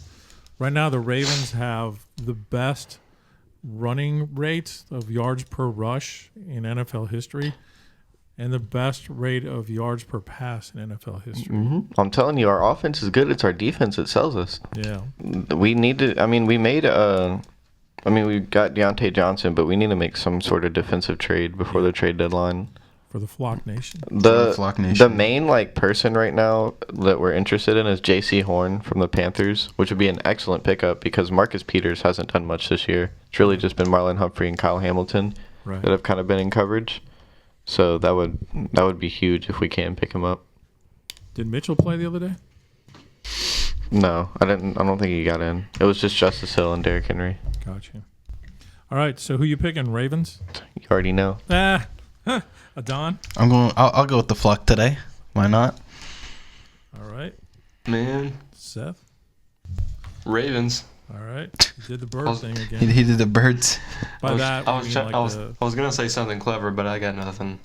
right now the Ravens have the best running rate of yards per rush in NFL history and the best rate of yards per pass in NFL history. I'm telling you, our offense is good. It's our defense that sells us. Yeah. We need to. I mean, we made we got Deontay Johnson, but we need to make some sort of defensive trade before the trade deadline. For the Flock Nation. The main person right now that we're interested in is J.C. Horn from the Panthers, which would be an excellent pickup because Marcus Peters hasn't done much this year. It's really just been Marlon Humphrey and Kyle Hamilton that have kind of been in coverage. So that would be huge if we can pick him up. Did Mitchell play the other day? No, I don't think he got in. It was just Justice Hill and Derrick Henry. Gotcha. All right, so who you picking? Ravens? You already know. Adán? I'll go with the Flock today. Why not? All right. Man, Seth? Ravens. All right. You did the bird thing again. He did the birds. By that, I was gonna say something clever, but I got nothing.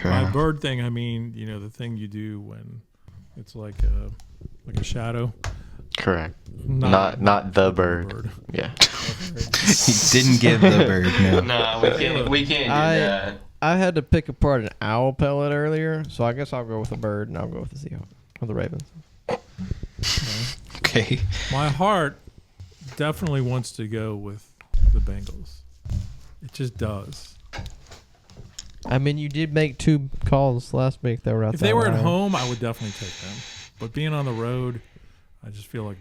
By bird thing, I mean the thing you do when it's like a shadow. Correct. Not the bird. Yeah. He didn't give the bird. No. Nah, we can't do that. I had to pick apart an owl pellet earlier, so I guess I'll go with the bird and I'll go with the Seahawks or the Ravens. Okay. My heart definitely wants to go with the Bengals. It just does. I mean, you did make 2 calls last week that were outside. If they were at home, I would definitely take them. But being on the road, I just feel like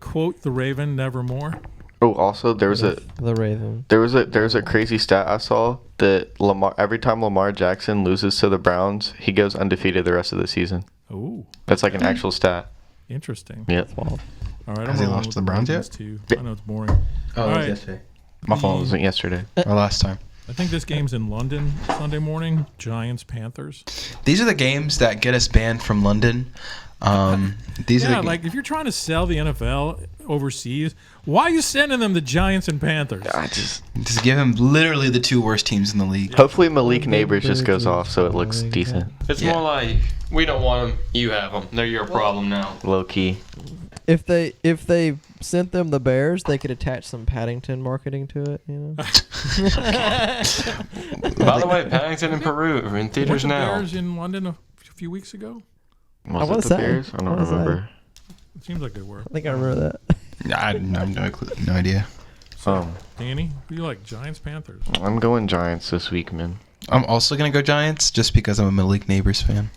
quote the Raven nevermore. Oh, also there's the Raven. There's a crazy stat I saw that every time Lamar Jackson loses to the Browns, he goes undefeated the rest of the season. Oh, that's like an actual stat. Interesting. Yep. All right, Has he lost to the Browns yet? Too. I know it's boring. Oh, it was yesterday. My fault. It wasn't yesterday. Or last time. I think this game's in London Sunday morning. Giants, Panthers. These are the games that get us banned from London. These are like if you're trying to sell the NFL overseas, why are you sending them the Giants and Panthers? I just give him literally the 2 worst teams in the league. Hopefully Malik Neighbors just goes off so it looks decent. It's more like we don't want them, you have them. They're your problem now. Low key. If they sent them the Bears, they could attach some Paddington marketing to it. By the way, Paddington and Peru are in theaters now. Bears in London a few weeks ago. Was it the Bears? I don't remember. It seems like they were. I think I remember that. I have no idea. Danny, who do you like? Giants, Panthers? I'm going Giants this week, man. I'm also going to go Giants just because I'm a Malik Neighbors fan.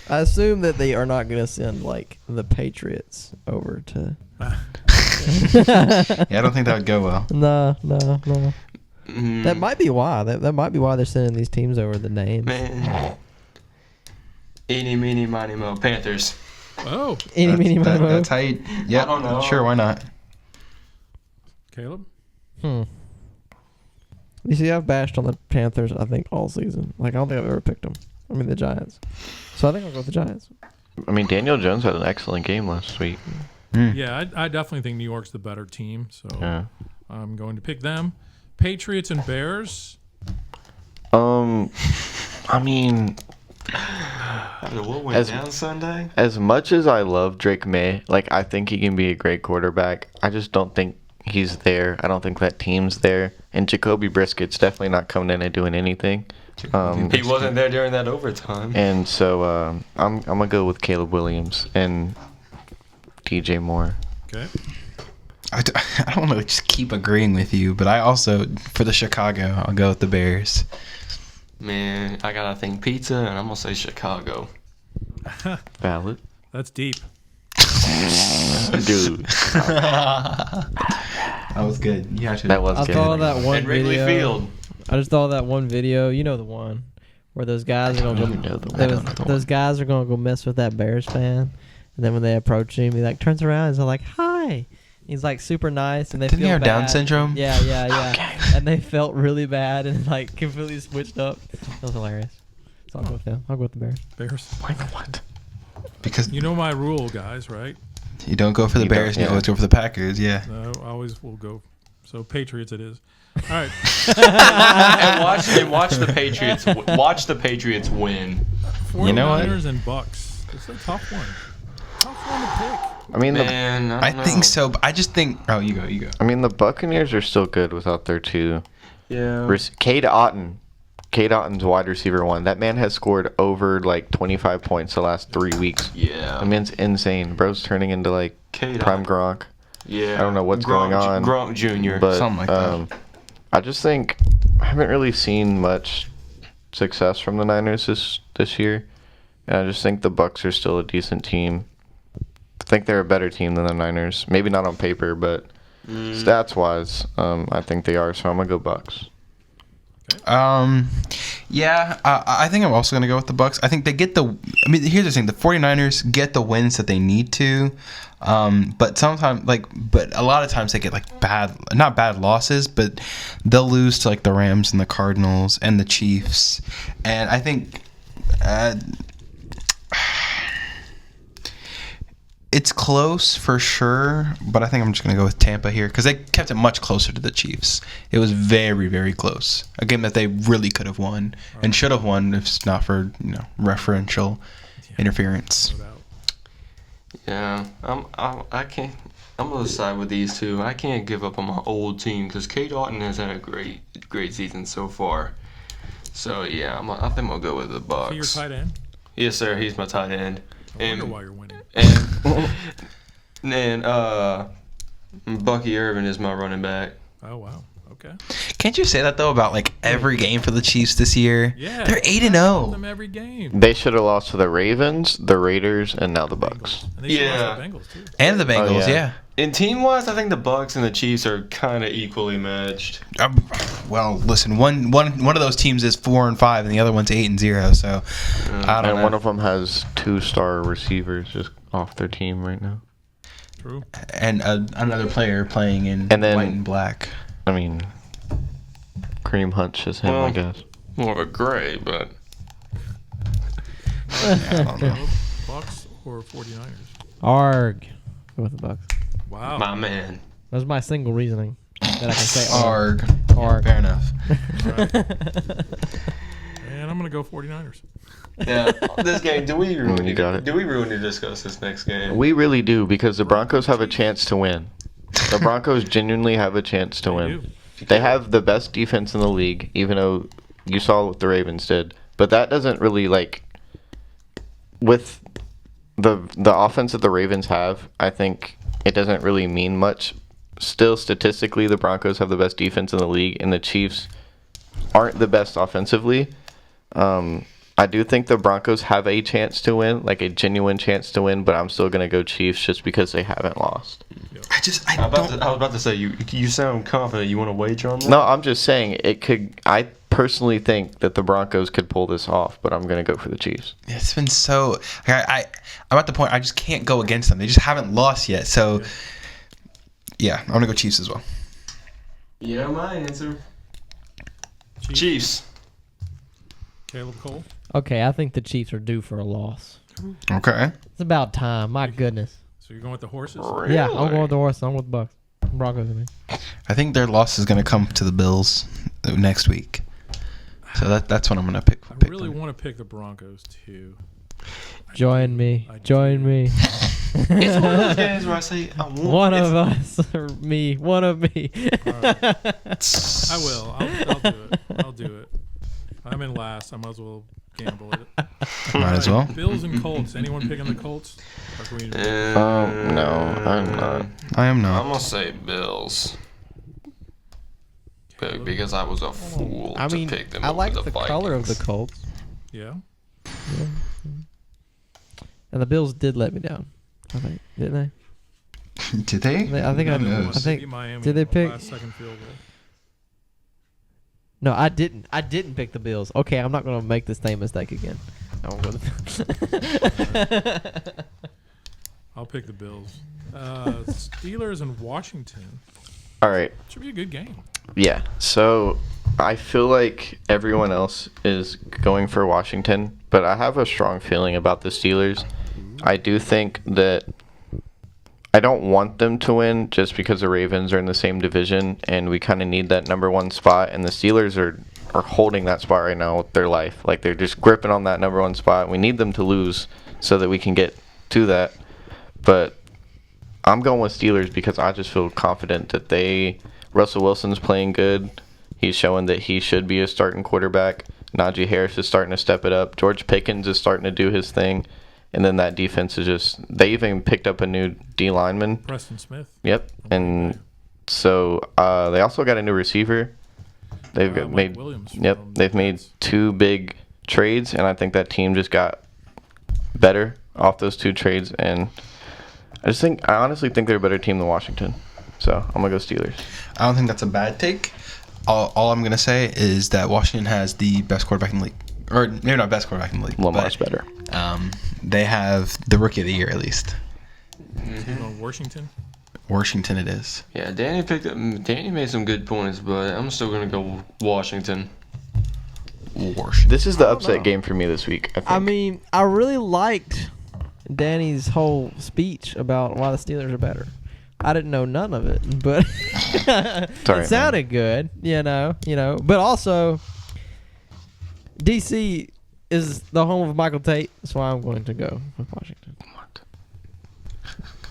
I assume that they are not going to send the Patriots over to. Yeah, I don't think that would go well. No. That might be why. That might be why they're sending these teams over the names. Man. Eeny, meeny, miny, mo. Panthers. Oh. Eeny, meeny, miny, mo. That's how you... Yeah, I don't know. Sure, why not? Caleb? You see, I've bashed on the Panthers, I think, all season. I don't think I've ever picked them. I mean, the Giants. So I think I'll go with the Giants. I mean, Daniel Jones had an excellent game last week. Yeah, I definitely think New York's the better team, so I'm going to pick them. Patriots and Bears. I mean, What went down Sunday? As much as I love Drake May, I think he can be a great quarterback. I just don't think he's there. I don't think that team's there. And Jacoby Briskett's definitely not coming in and doing anything. He wasn't there during that overtime. And so I'm gonna go with Caleb Williams and DJ Moore. Okay. I don't want to just keep agreeing with you, but I also, for the Chicago, I'll go with the Bears. Man, I gotta think pizza, and I'm gonna say Chicago. Valid. That's deep. Dude. That was good. Yeah, that was I good. thought of that one At Wrigley video. Field. I just thought of that one video. You know the one where those guys are gonna those guys are gonna go mess with that Bears fan, and then when they approach him, he turns around and he's like, "Hi." He's super nice, and they Didn't feel he have bad. Down syndrome? Yeah. Okay. And they felt really bad and completely switched up. That was hilarious. So I'll go with them. I'll go with the Bears. Bears. Why not? Because You know my rule, guys, right? you don't go for the You Bears, don't, you always go for the Packers. Yeah. No, I always will go. So Patriots it is. All right. and watch the Patriots. Watch the Patriots win. 49ers You know what? and Bucks. It's a tough one. Tough one to pick. I mean, Man, I don't think know. so, but I just think. Oh, you go. the Buccaneers are still good without their two. Yeah. Cade Otton's wide receiver one. That man has scored over like 25 points the last 3 weeks. Yeah. That man's insane. Bro's turning into like Cade prime Otton. Gronk. Yeah. I don't know what's going on. Gronk Jr. But Something like that. I just think I haven't really seen much success from the Niners this year, and I just think the Bucs are still a decent team. I think they're a better team than the Niners. Maybe not on paper, but stats wise, I think they are. So I'm gonna go Bucs. Yeah, I think I'm also going to go with the Bucks. I think they get here's the thing. The 49ers get the wins that they need to. But sometimes, but a lot of times they get not bad losses, but they'll lose to the Rams and the Cardinals and the Chiefs. And I think it's close for sure, but I think I'm just going to go with Tampa here because they kept it much closer to the Chiefs. It was very, very close. A game that they really could have won and should have won if it's not for referential interference. No doubt. Yeah. I can't. I'm gonna side with these two. I can't give up on my old team because Cade Otton has had a great season so far. So yeah, I think I'll go with the Bucs. See your tight end? Yes, sir. He's my tight end. I wonder why you're winning. And Bucky Irvin is my running back. Oh, wow. Okay. Can't you say that though about every game for the Chiefs this year? Yeah. They're 8-0. Them every game. They should have lost to the Ravens, the Raiders, and now the Bucs. And they should Yeah. watch the Bengals, too. And the Bengals, yeah. yeah. And team-wise, I think the Bucs and the Chiefs are kind of equally matched. Well, listen, one of those teams is 4-5, and the other one's 8-0. So I don't And know. one of them has 2-star receivers just off their team right now. True. And another player playing in And then- white and black. I mean, Kareem Hunt's just him, I Well, guess. More of a gray, but I don't know. Bucks or 49ers? Arg. Go with the Bucks. Wow. my man. That's my single reasoning that I can say. Arg. Arg. Fair enough. And I'm going to go 49ers. Yeah, this game. Do we really You got it. Do we really need to discuss this next game? We really do because the Broncos have a chance to win. The Broncos genuinely have a chance to win. do. They have the best defense in the league, even though you saw what the Ravens did. But that doesn't really with the offense that the Ravens have, I think it doesn't really mean much. Still, statistically, the Broncos have the best defense in the league, and the Chiefs aren't the best offensively. I do think the Broncos have a chance to win, a genuine chance to win, but I'm still going to go Chiefs just because they haven't lost. I was about to say you sound confident. You want to wager on that? No, I'm just saying it could. I personally think that the Broncos could pull this off, but I'm going to go for the Chiefs. It's been so. I'm at the point I just can't go against them. They just haven't lost yet. So, yeah, I'm gonna go Chiefs as well. Yeah, my answer. Chiefs. Caleb Cole. Okay, I think the Chiefs are due for a loss. Okay. It's about time. My goodness. So you're going with the horses? Yeah, I'm going with the horse. I'm with the Bucks. Broncos. I mean. I think their loss is gonna come to the Bills next week. So that's what I'm gonna pick. I pick really them. want to pick the Broncos, too. Join me. Join me. It's one of those games where I say I want One of us or me. One of me. I will. I'll do it. I'll do it. I'm in last. I might as well gamble it. Might as well. Bills and Colts. Anyone picking the Colts? Or can we- No, I'm not. I am I'm not. gonna say Bills. Because I was a fool I mean, to pick them I over like the the Vikings. color of the Colts. Yeah. And the Bills did let me down. I think, didn't Did they? they? I think Who I knows? think. Beat Miami did they on the pick- last-second field goal. No, I didn't. I didn't pick the Bills. Okay, I'm not going to make the same mistake again. I won't go to the Bills. I'll pick the Bills. Steelers and Washington. All right. Should be a good game. Yeah. So I feel like everyone else is going for Washington, but I have a strong feeling about the Steelers. I do think that I don't want them to win just because the Ravens are in the same division and we kind of need that number one spot, and the Steelers are holding that spot right now with their life. They're just gripping on that number one spot. We need them to lose so that we can get to that. But I'm going with Steelers because I just feel confident that Russell Wilson's playing good. He's showing that he should be a starting quarterback. Najee Harris is starting to step it up. George Pickens is starting to do his thing. And then that defense is just – they even picked up a new D lineman. Preston Smith. Yep. And so they also got a new receiver. They've Mike Williams they've made 2 big trades, and I think that team just got better off those 2 trades. And I honestly think they're a better team than Washington. So I'm going to go Steelers. I don't think that's a bad take. All I'm going to say is that Washington has the best quarterback in the league. Or maybe not best quarterback in the league. Lamar's better. They have the rookie of the year at least. Washington? Washington it is. Yeah, Danny made some good points, but I'm still going to go Washington. Washington. This is the upset game for me this week, I think. I mean, I really liked Danny's whole speech about why the Steelers are better. I didn't know none of it, but Sorry, it sounded good, you know. But also, DC is the home of Michael Tate, so I'm going to go with Washington.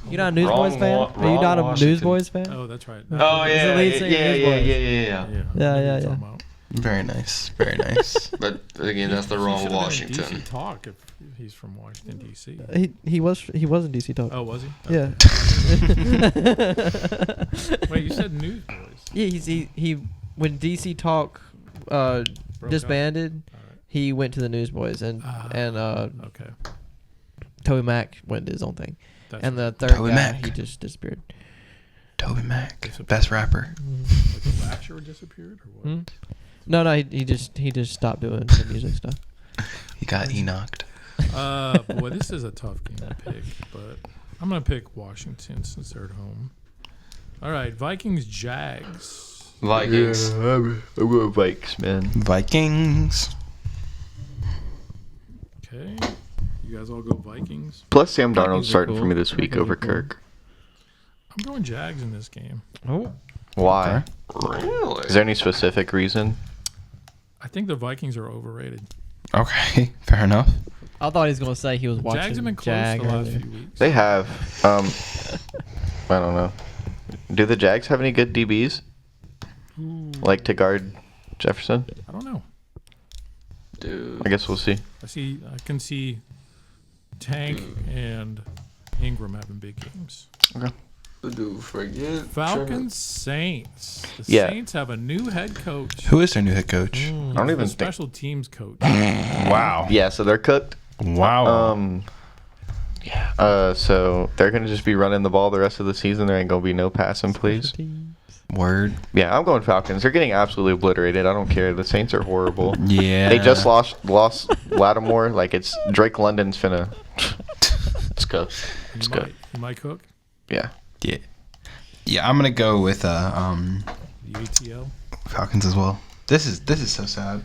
You're not a Newsboys fan? Are you not a Newsboys fan? Oh, that's right. Oh, He's the yeah. lead singer of Newsboys. Yeah. Yeah. Very nice. Very nice. But again, that's the wrong Washington. DC Talk if he's from Washington D.C. He was in DC Talk. Oh, was he? Yeah. Wait, you said Newsboys. Yeah, he when DC Talk disbanded, he went to the Newsboys and Okay. Toby Mac went to his own thing. That's And the third Toby guy, Mac. he just disappeared. Toby Mac, best rapper. Like the Rapture disappeared or what? No, he just stopped doing the music stuff. He got Enoch'd. Boy, this is a tough game to pick, but I'm gonna pick Washington since they're at home. All right, Vikings Jags. Vikings. Yeah, I'm going Vikes, man. Vikings. Okay, you guys all go Vikings. Plus, Sam Vikings Darnold's are starting cool. for me this week Vikings over are cool. Kirk. I'm going Jags in this game. Oh, Why? Really? Is there any specific reason? I think the Vikings are overrated. Okay, fair enough. I thought he was gonna say he was watching Jags have been close Jag the last earlier. few weeks. They have. I don't know. Do the Jags have any good DBs? Like to guard Jefferson? I don't know. Dude. I guess we'll see. I can see Tank and Ingram having big games. Okay. Dude, forget Falcons Saints. The Yeah. Saints have a new head coach. Who is their new head coach? I don't He's even the think. special teams coach. Wow. Yeah, so they're cooked. Wow. So they're gonna just be running the ball the rest of the season. There ain't gonna be no passing plays. Word. Yeah, I'm going Falcons. They're getting absolutely obliterated. I don't care. The Saints are horrible. Yeah. They just lost Lattimore. Like it's Drake London's finna. Let's go. Let's go. You might cook. Yeah. Yeah. Yeah, I'm gonna go with The ATL. Falcons as well. This is so sad.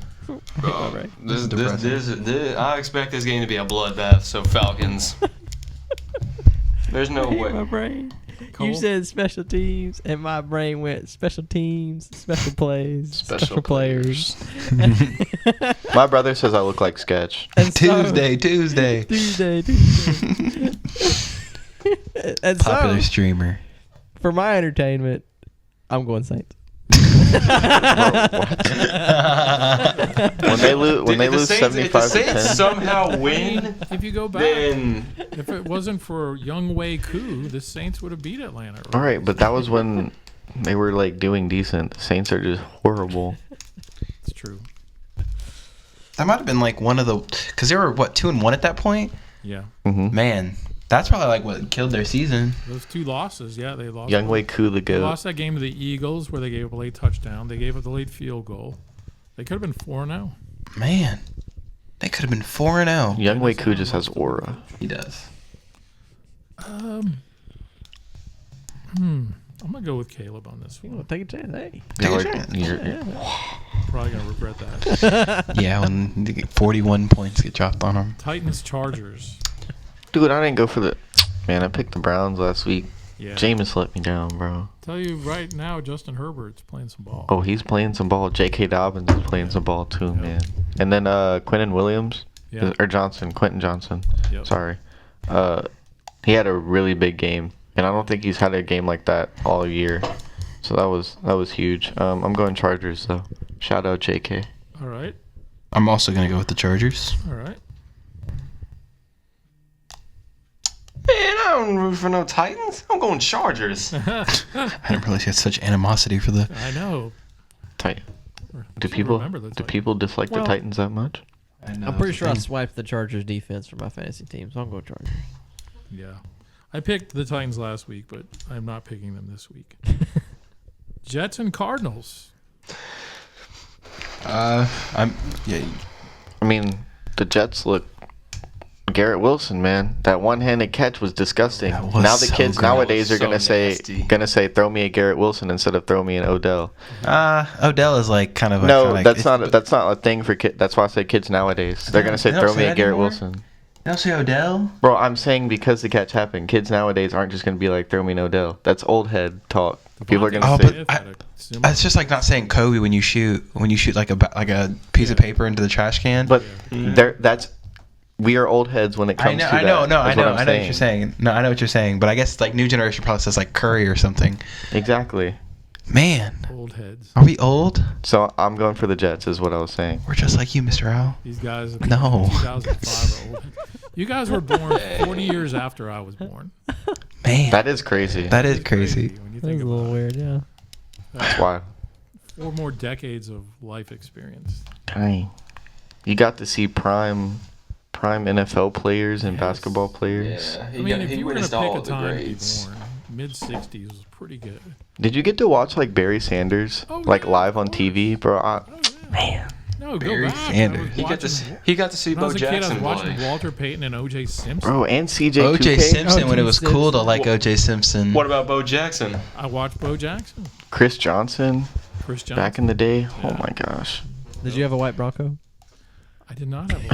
Bro, This is depressing. I expect this game to be a bloodbath, so Falcons. There's no My way. brain. Cole? You said special teams, and my brain went special teams, special plays, Special players. My brother says I look like Sketch. And so- Tuesday. Tuesday. And Popular so, streamer. for my entertainment, I'm going Saints. When they lose 75 if the to Saints 10. somehow win, If you go back, then if it wasn't for Young Wei Koo, the Saints would have beat Atlanta. All right, but that was when they were like doing decent. The Saints are just horrible. It's true. That might have been like one of the, because they were 2-1 at that point. Yeah, Mm-hmm. Man, that's probably like what killed their season. those 2 losses. Yeah, they lost. Young Wei Koo, the They goat. lost that game to the Eagles where they gave up a late touchdown. They gave up the late field goal. They could have been 4-0. Man, they could have been 4-0. Young Wei Koo just has aura. He does. I'm gonna go with Caleb on this one. Take a chance, hey. Take a You're- chance. you're- Probably gonna regret that. Yeah, when they get 41 points get dropped on them. Titans Chargers. Dude, I didn't go for the. Man, I picked the Browns last week. Yeah. Jameis let me down, bro. Tell you right now, Justin Herbert's playing some ball. Oh, he's playing some ball. J.K. Dobbins is playing some ball too, man. And then Quentin Williams Yeah. or Quentin Johnson. Yep. Sorry. He had a really big game and I don't think he's had a game like that all year. So that was huge. I'm going Chargers though. Shout out JK. All right. I'm also gonna go with the Chargers. All right. Man, I don't root for no Titans. I'm going Chargers. I didn't realize you had such animosity for the. I know. Do people dislike the Titans that much? I'm pretty sure I swiped the Chargers defense for my fantasy team, so I'm going Chargers. Yeah. I picked the Titans last week, but I'm not picking them this week. Jets and Cardinals. I mean, the Jets look. Garrett Wilson, man, that one-handed catch was disgusting. Now the kids nowadays are gonna say throw me a Garrett Wilson instead of throw me an Odell. Odell is like kind of that's not a thing for kids. That's why I say kids nowadays. They're gonna say throw me a Garrett Wilson. They don't say Odell. Bro, I'm saying because the catch happened, kids nowadays aren't just gonna be like throw me an Odell. That's old head talk. People are gonna say. It's just like not saying Kobe when you shoot like a piece of paper into the trash can. But we are old heads when it comes to that. I know what you're saying. No, I know what you're saying. But I guess like new generation probably says like Curry or something. Exactly. Man. Old heads. Are we old? So I'm going for the Jets is what I was saying. We're just like you, Mr. Al. These guys. No. 2005 are old. You guys were born 40 years after I was born. Man. That is crazy. That is crazy. When you That's think a little weird, yeah. That's wild. 4 more decades of life experience. Dang. You got to see prime NFL players and basketball players. Yeah, If you were going to pick a time to be born, mid-60s was pretty good. Did you get to watch like Barry Sanders live on TV, bro? Man. No, Barry go back. Sanders. He got to see When I Bo was a kid, I was Jackson watching play. Walter Payton and O.J. Simpson. Bro, and CJ O.J. 2K. Simpson when it was O.J. cool to Simpson. like O.J. Simpson. What about Bo Jackson? I watched Bo Jackson, Chris Johnson Chris Johnson. back in the day. Oh my gosh. Did you have a white Bronco? I did not have one.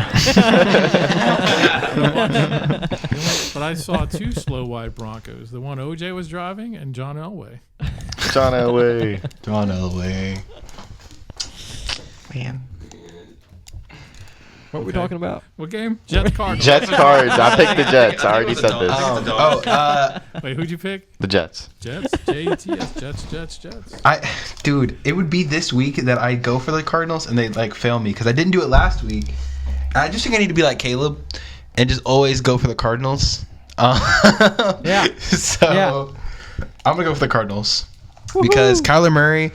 But I saw 2 slow white Broncos. The one O.J. was driving and John Elway. John Elway. John Elway. Man. What were we talking about? What game? Jets Cardinals. Jets cards. I picked the Jets. I already said this. Wait, who'd you pick? The Jets. Jets? J-E-T-S. Jets. Dude, it would be this week that I'd go for the Cardinals and they'd like fail me because I didn't do it last week. And I just think I need to be like Caleb and just always go for the Cardinals. Yeah. So Yeah. I'm gonna go for the Cardinals because Kyler Murray.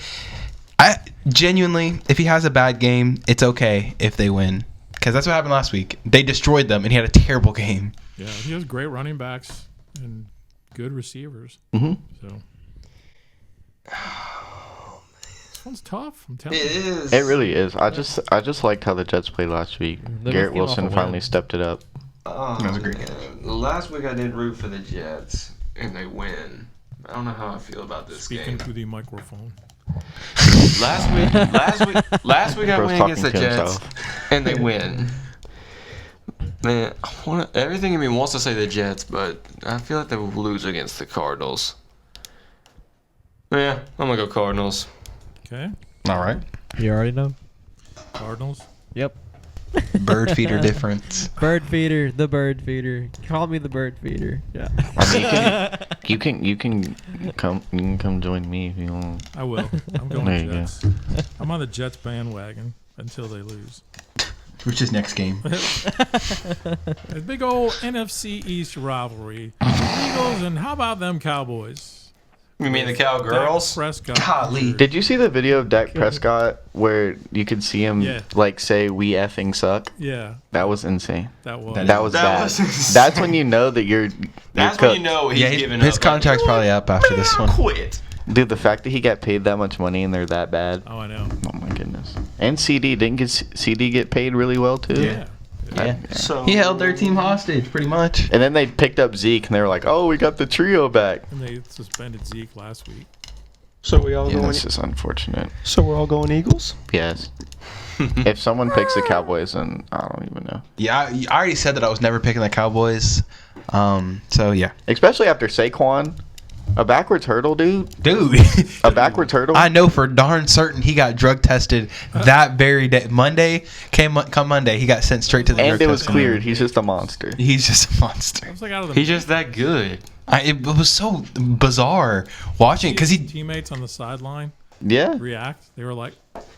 I genuinely, if he has a bad game, it's okay if they win because that's what happened last week. They destroyed them and he had a terrible game. Yeah, he has great running backs and good receivers. Mm-hmm. So. This one's tough. I'm telling you. It is. It really is. I just liked how the Jets played last week. They Garrett both came off Wilson a win. finally stepped it up. Oh, That was a great man. Last week I did root for the Jets, and they win. I don't know how I feel about this Speaking game. through the microphone. Last week I Bro's win talking against the to Jets, himself. and they win. Man, everything in me wants to say the Jets, but I feel like they will lose against the Cardinals. Yeah, I'm gonna go Cardinals. Okay. All right. You already know. Cardinals. Yep. Bird feeder difference. Bird feeder, the bird feeder. Call me the bird feeder. Yeah. I mean, you can come join me if you want. I will. I'm going There you go. Jets. I'm on the Jets bandwagon until they lose. Which is next game. A big old NFC East rivalry. Eagles and how about them Cowboys? You mean the Cowgirls? Dak Prescott. Golly. Did you see the video of Dak Prescott where you could see him Yeah. like say "We effing suck"? Yeah, That was insane. that was. That That was That bad. was insane. That's when you know that you're That's cooked. when you know he's Yeah, giving his up. contract's probably up after this one. Quit. Dude, the fact that he got paid that much money and they're that bad. Oh, I know. Oh my goodness. And CD CD get paid really well too. Yeah. Yeah. So He held their team hostage, pretty much. And then they picked up Zeke and they were like, "Oh, we got the trio back." And they suspended Zeke last week. So we all Yeah, going. that's just unfortunate. So we're all going Eagles. Yes. If someone picks the Cowboys, then I don't even know. Yeah, I already said that I was never picking the Cowboys. So yeah. Especially after Saquon. A backwards hurdle, dude. Dude. A backwards hurdle. I know for darn certain he got drug tested that very day. Come Monday, he got sent straight to the drug and it was testing. cleared. He's just a monster. He's just a monster. It was like out of the He's just that good. It was so bizarre watching because he teammates on the sideline Yeah. react. They were like,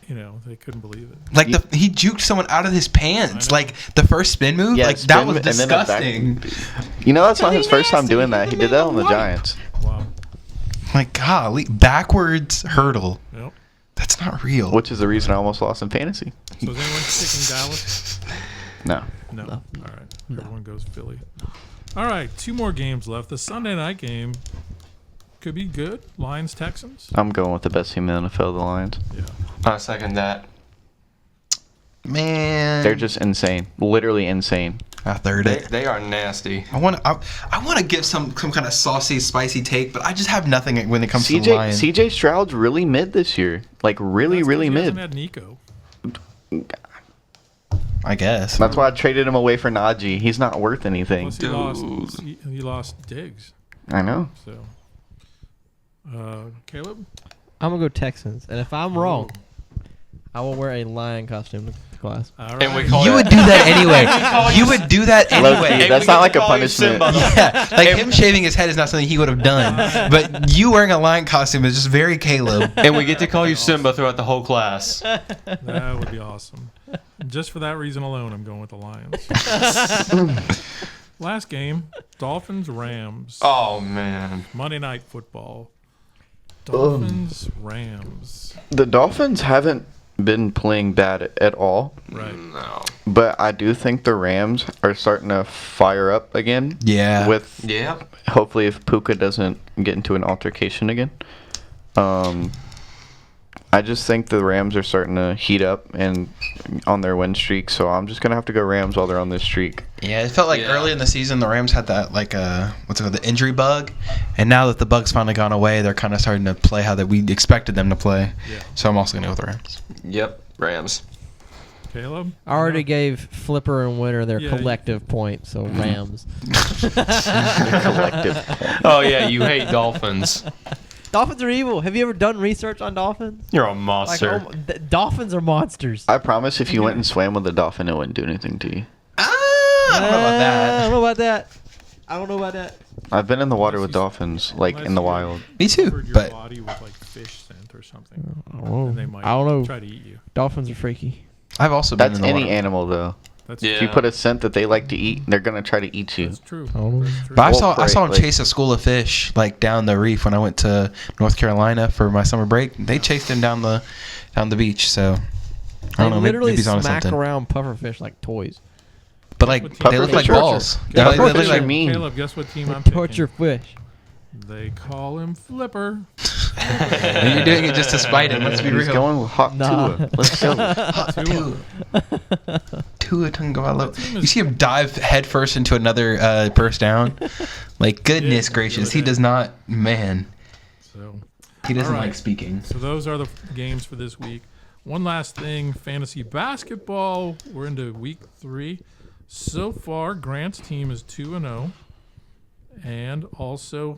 they couldn't believe it. like he juked someone out of his pants. Like the first spin move, Yeah, like that spin was and then a back- disgusting. You know, that's not his first time doing that. He did that on the Giants. Wow. Like golly, backwards hurdle. Yep. That's not real. Which is the reason I almost lost in fantasy. So is anyone sticking Dallas? No. No. All right. Everyone goes Philly. All right. 2 more games left. The Sunday night game could be good. Lions Texans. I'm going with the best team in the NFL, the Lions. Yeah. I second that. Man, They're just insane. Literally insane. I third it. They are nasty. I want to give some kind of saucy, spicy take, but I just have nothing when it comes to the Lions. CJ Stroud's really mid this year. Like really, That's 'cause really he hasn't mid. had Nico. I guess. That's why I traded him away for Najee. He's not worth anything. Plus he lost Diggs. I know. So, Caleb? I'm gonna go Texans, and if I'm wrong, I will wear a lion costume to class. All right. And we call You would do that anyway. You would do that Low-key, anyway. that's not like a punishment. Yeah, like him shaving his head is not something he would have done. But you wearing a lion costume is just very Caleb. And we get to call you Simba throughout the whole class. That would be awesome. Just for that reason alone, I'm going with the Lions. Last game, Dolphins Rams. Oh, man. Monday Night Football. Dolphins Rams. The Dolphins haven't been playing bad at all, Right. No. but I do think the Rams are starting to fire up again. Yeah. With Yeah. hopefully if Puka doesn't get into an altercation again. I just think the Rams are starting to heat up and on their win streak, so I'm just gonna have to go Rams while they're on this streak. Yeah, it felt like early in the season the Rams had that what's it called, the injury bug, and now that the bug's finally gone away, they're kind of starting to play how that we expected them to play. Yeah. So I'm also gonna go with the Rams. Yep. Rams. Caleb? I already gave Flipper and Winter their Yeah, collective point, so Rams. Collective. Oh, yeah. You hate Dolphins. Dolphins are evil. Have you ever done research on dolphins? You're a Like, monster. dolphins are monsters. I promise if you went and swam with a dolphin, it wouldn't do anything to you. I don't know about I that. don't know about that. I don't know about that. I've been in the water with dolphins, like in the wild. Me too, Covered your but body with like fish scent or something. I don't know. And they might I don't know. try to eat you. Dolphins are freaky. I've also been That's in the any water. animal, though. That's Yeah. If you put a scent that they like to eat, they're gonna try to eat you. That's true. Oh. That's true. But I Well, saw him like- chase a school of fish like down the reef when I went to North Carolina for my summer break. They chased him down the beach. So I They don't know. literally Maybe he's on smack something. around pufferfish like toys. But like Puffer they look fish like are- balls. Puffer They look fish like- are mean. Caleb, guess what team I'm picking? Torture fish. They call him Flipper. And you're doing it just to spite him. Let's be He's real. going with hot Nah. Tua. Let's go. Tua Tagovailoa. You see him dive headfirst into another first down. Like goodness Yeah, gracious, the he other does not. Man, So, he doesn't All right. like speaking. so those are the games for this week. One last thing, fantasy basketball. We're into week 3. So far, Grant's team is 2-0, and also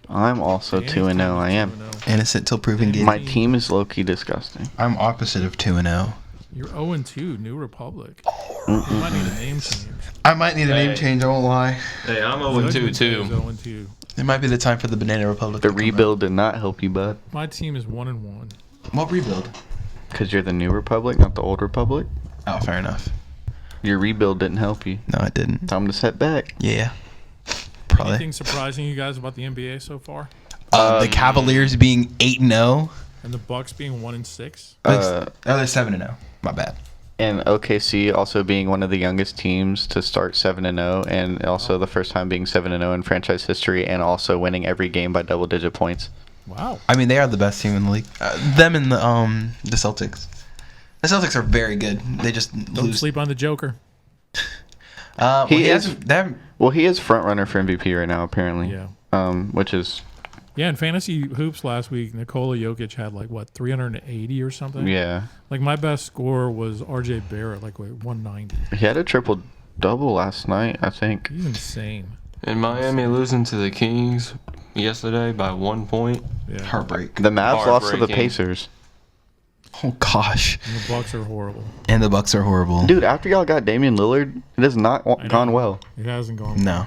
I'm also Danny's 2-0. team is I am. 2-0. Innocent till proven guilty. My team is low-key disgusting. I'm opposite of 2-0. You're 0-2, New Republic. You might need a name change. I might need a name Hey. change. I won't lie. Hey, I'm Judgment 0-2, is too. 0-2. It might be the time for the Banana Republic. The to come out. rebuild did not help you, bud. My team is 1-1. What rebuild? Because you're the new Republic, not the old Republic. Oh, fair enough. Your rebuild didn't help you. No, it didn't. Time to set back. Yeah. Probably. Anything surprising you guys about the NBA so far? The Cavaliers being 8-0. And the Bucks being 1-6? They're 7-0. My bad. And OKC also being one of the youngest teams to start 7-0, and also the first time being 7-0 in franchise history, and also winning every game by double-digit points. Wow. I mean, they are the best team in the league. Them and the Celtics. The Celtics are very good. They just Don't lose. sleep on the Joker. Well, He is- hasn't. They haven't. Well, he is front runner for MVP right now, apparently. Yeah. Which is Yeah, in fantasy hoops last week, Nikola Jokic had 380 or something? yeah. Like my best score was RJ Barrett, 190. He had a triple double last night, I think. He's insane. And Miami losing to the Kings, yesterday by 1 point. Yeah. Heartbreak. The Mavs lost to the Heartbreaking. Pacers. Oh gosh. And the Bucks are horrible. And the Bucks are horrible. Dude, after y'all got Damian Lillard, it has not gone well. It hasn't gone. No.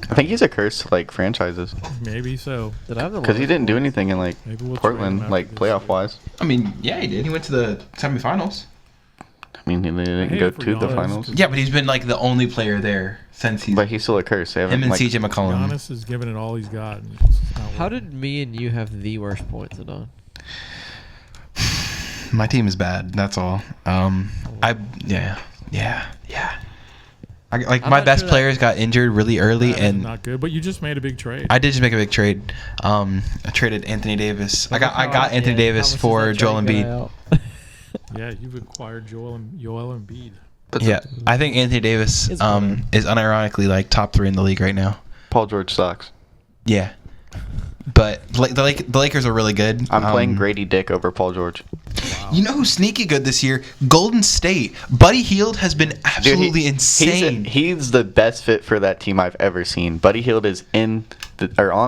I think he's a curse to like franchises Maybe so. Did I have the because he lowest didn't do points? anything in like Maybe we'll trade him Portland, after like this playoff year. wise. I mean, yeah, he did. He went to the semifinals. I mean, he didn't hate go it for to the Giannis. finals, Yeah, but he's been like the only player there since he's but he's still a curse. They haven't him and like, CJ McCollum. Giannis is giving it all he's got. And it's just not How working. did me and you have the worst points, Adán? My team is bad. That's all. Yeah. I'm My not best sure that- players got injured really early, That is and not good, but you just made a big trade. I did just make a big trade. I traded Anthony Davis. I got Anthony Davis for Joel Embiid. Yeah, you've acquired Joel Embiid. Yeah, I think Anthony Davis It's fine. is unironically like top 3 in the league right now. Paul George sucks. Yeah, but the Lakers are really good. I'm playing Grady Dick over Paul George. You know who's sneaky good this year? Golden State. Buddy Hield has been absolutely insane. He's the best fit for that team I've ever seen. Buddy Hield is on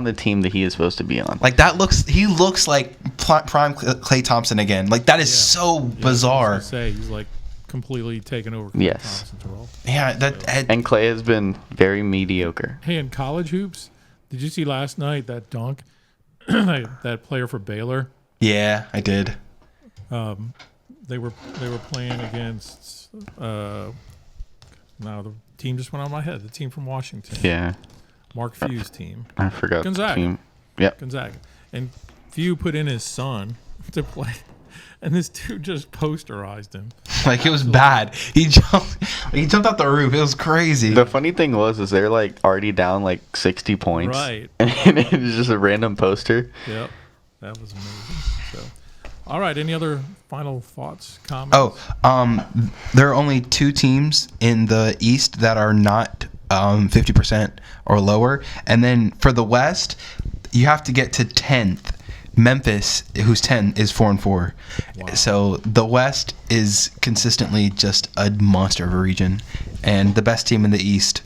the team that he is supposed to be on. Like he looks like prime Klay Thompson again. Like that is Yeah. so Yeah, I was bizarre. gonna say he's like completely taken over. Klay Yes. Thompson's role. Yeah, And Clay has been very mediocre. Hey, in college hoops, did you see last night that dunk? that player for Baylor. yeah, I did. They were playing against. No, the team just went on my head. The team from Washington. Yeah, Mark Few's team, I forgot Gonzaga. the team. Yep. Gonzaga, and Few put in his son to play, and this dude just posterized him. Like it was bad. He jumped out the roof. It was crazy. The funny thing is they're like already down like 60 points. Right. And it was just a random poster. Yep, that was amazing. So, all right. Any other final thoughts, comments? There are only 2 teams in the East that are not 50% or lower, and then for the West, you have to get to 10th. Memphis, who's 10, is 4-4. Wow. So the West is consistently just a monster of a region, and the best team in the East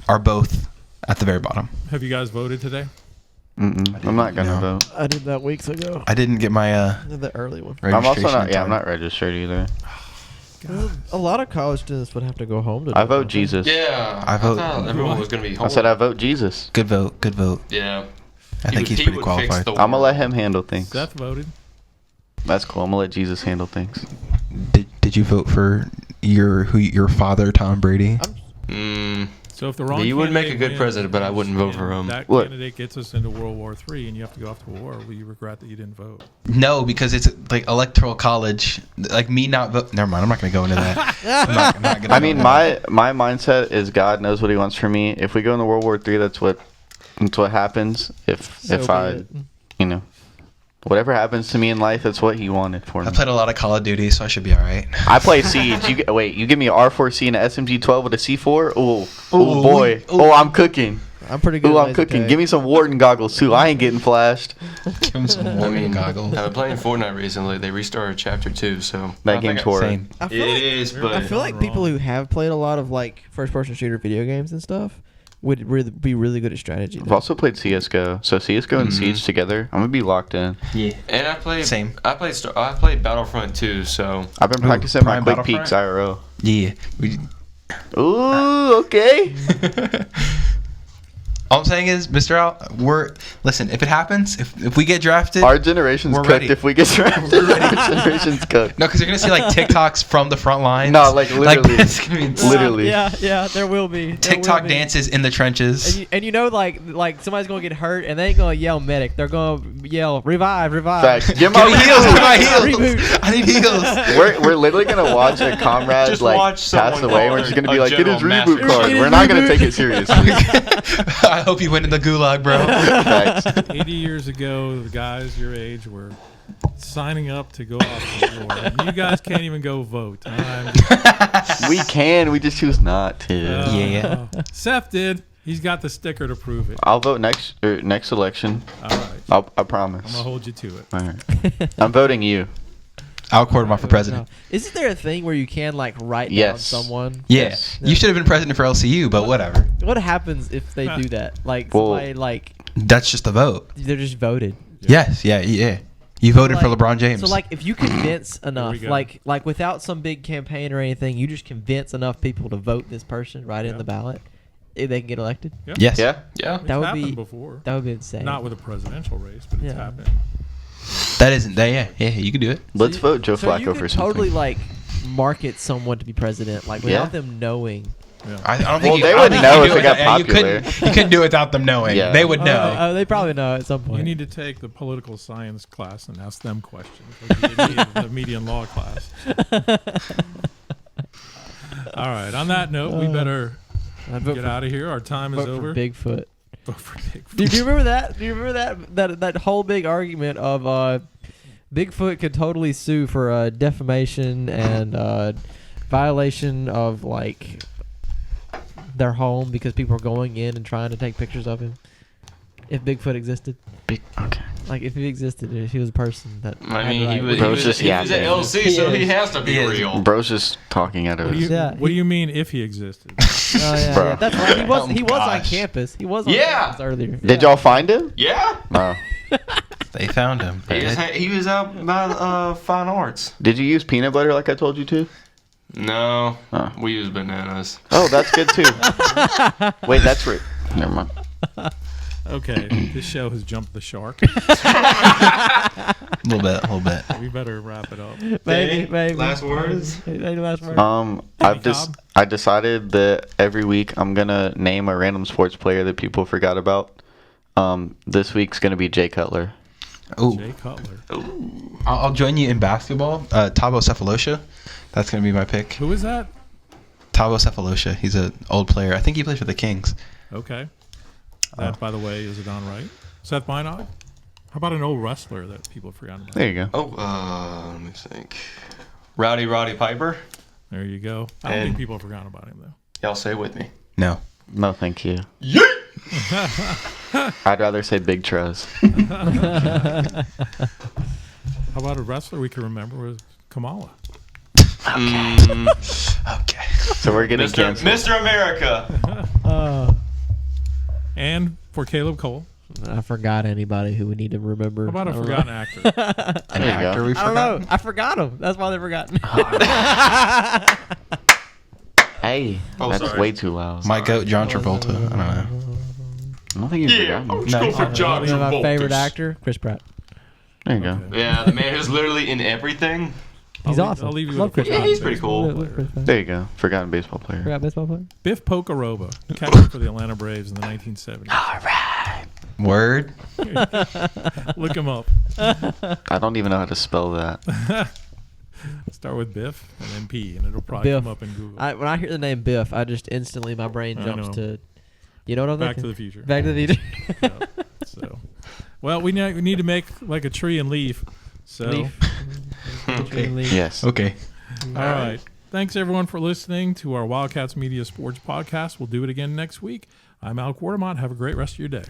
are both at the very bottom. Have you guys voted today? I'm not gonna No. vote. I did that weeks ago. I didn't get my The early one. I'm also registration not. in Yeah, I'm time. not registered either. A lot of college students would have to go home to. I do vote that. Jesus. Yeah, I vote- thought everyone was gonna be home. I said I vote Jesus. Good vote. Good vote. Yeah. I think he's pretty qualified. I'm gonna let him handle things. Seth voted. That's cool. I'm gonna let Jesus handle things. Did you vote for your father, Tom Brady? So if the wrong He would make a candidate good wins, president, but I wouldn't vote for and him. That Look. candidate gets us into World War III, and you have to go off to war. Will you regret that you didn't vote? No, because it's like electoral college. Like me not vote. Never mind. I'm not gonna go into that. I'm not gonna I go mean, into that. my mindset is God knows what He wants for me. If we go into World War III, that's what happens. If So be I, it. whatever happens to me in life, that's what He wanted for me. I played a lot of Call of Duty, so I should be all right. I play Siege. You give me an R4C and an SMG-12 with a C4. Oh boy. Ooh. Oh, I'm cooking. I'm pretty good. Ooh, at I'm laser cooking. tag. Give me some Warden goggles too. I ain't getting flashed. Give him some I warning mean, goggles. I've been playing Fortnite recently. They restarted Chapter 2, so That game's horror. Same. I it feel like, is. We're But I feel like Wrong. people who have played a lot of like first-person shooter video games and stuff would be really good at strategy. I've though. also played CS:GO. So CS:GO and Siege together, I'm gonna be locked in. Yeah. and I played. Same. I played Battlefront 2, so I've been Ooh, practicing my Prime quick Battlefront? peeks IRL. Yeah. Ooh, okay. All I'm saying is, Mr. Al, listen. If it happens, if we get drafted, Our generation's We're cooked ready. if we get drafted. Our generation's cooked. no, because you're gonna see like TikToks from the front lines. No, like, literally. it's gonna be insane. Literally. Yeah, there will be. There TikTok will be. dances in the trenches. And you know, like somebody's gonna get hurt, and they ain't gonna yell medic. They're gonna yell revive. Facts. Give Give my me heals. Give me my heels. heels. Reboot. I need heals. We're literally gonna watch a comrade Just like watch pass someone away. call We're just their- gonna be a like, get his general reboot master. card. Get his We're not gonna reboot. take it seriously. I hope you went in the gulag, bro. Facts. 80 years ago, the guys your age were signing up to go off to war. And you guys can't even go vote. We can. We just choose not to. Yeah. Seth did. He's got the sticker to prove it. I'll vote next election. All right. I I'm promise. going to hold you to it. All right. I'm voting you. I'll court him off for president. Isn't there a thing where you can like write Yes. down someone? Yeah. Yes. You should have been president for LCU, but whatever. What happens if they do that? Like Well, somebody like That's just a vote. They're just voted. Yes, yeah. You voted for Like- LeBron James. So like, if you convince enough, go. like without some big campaign or anything, you just convince enough people to vote this person right in the ballot, if they can get elected. yes. Yeah. It's That would happened be- before. That would be insane. Not with a presidential race, but it's Yeah. happened. That isn't that. Yeah, you can do it. Let's vote Joe so Flacco you for could something. totally like market someone to be president, like without Yeah. them knowing. I don't Well, think they I don't would think know you if could it do got yeah, popular. You couldn't do it without them knowing. Yeah. They would know. Oh, they probably know at some point. You need to take the political science class and ask them questions, like you did the media and law class. All right. On that note, we better I'd vote get for, out of here. Our time is vote over. for Bigfoot. Vote for Bigfoot. Do you remember that? Do you remember that whole big argument of Bigfoot could totally sue for defamation and violation of like their home because people are going in and trying to take pictures of him? If Bigfoot existed, Okay. like if he existed, if he was a person that I had, mean, like, he was Bro's just at LC, so he has to be He is. real. Bro's just talking out of What do his. you, Yeah, what do you mean if he existed? Oh yeah, Bro. yeah, that's right. He was Oh, he was on gosh. campus. He was on Yeah. campus earlier. Did y'all find him? Yeah. Oh. They found him. He was out by Fine Arts. Did you use peanut butter like I told you to? No, Oh. we use bananas. Oh, that's good too. Wait, that's right. Never mind. Okay, this show has jumped the shark. A little bit. We better wrap it up. Maybe. Last words? Any last words? I decided that every week I'm gonna name a random sports player that people forgot about. This week's gonna be Jay Cutler. Oh, Jay Cutler. I'll join you in basketball. Thabo Cephalosha. That's gonna be my pick. Who is that? Thabo Cephalosha. He's an old player. I think he plays for the Kings. Okay. That, by the way, is Adán Wright. Seth Bynog. How about an old wrestler that people have forgotten about? There you go. Oh, let me think. Roddy Piper. There you go. I don't And- think people have forgotten about him, though. Y'all say it with me. No. No, thank you. I'd rather say Big Trez. How about a wrestler we can remember was Kamala? Okay. So we're getting canceled. Mr. America. And for Caleb Cole. I forgot anybody who we need to remember. How about a I don't forgotten know. actor? An There you actor go. we I don't forgot. know. I forgot him. That's why they're forgotten. Hey, Oh, that's sorry. way too loud. My goat, John Travolta. I don't know. I don't think you've Yeah, forgotten. let's go for John You know my Travolta. favorite actor, Chris Pratt. There you go. Okay. Yeah, the man who's literally in everything. He's I'll awesome. I'll leave you Love with a Chris Yeah, forgotten he's pretty baseball cool. player. There you go. Forgotten baseball player. Forgot baseball player. Biff Pocarova, catcher for the Atlanta Braves in the 1970s. Word. Look him up. I don't even know how to spell that. Start with Biff and then P, and it'll probably Biff. come up in Google. When I hear the name Biff, I just instantly my brain I jumps know. to, you know what I'm Back to thinking? the Future. Back to the Future. Yeah. So, well, we need to make like a tree and leaf. So, Leaf. Leaf. Yes. Okay. all right. Thanks everyone for listening to our Wildcats Media Sports Podcast. We'll do it again next week. I'm Al Quartermont. Have a great rest of your day.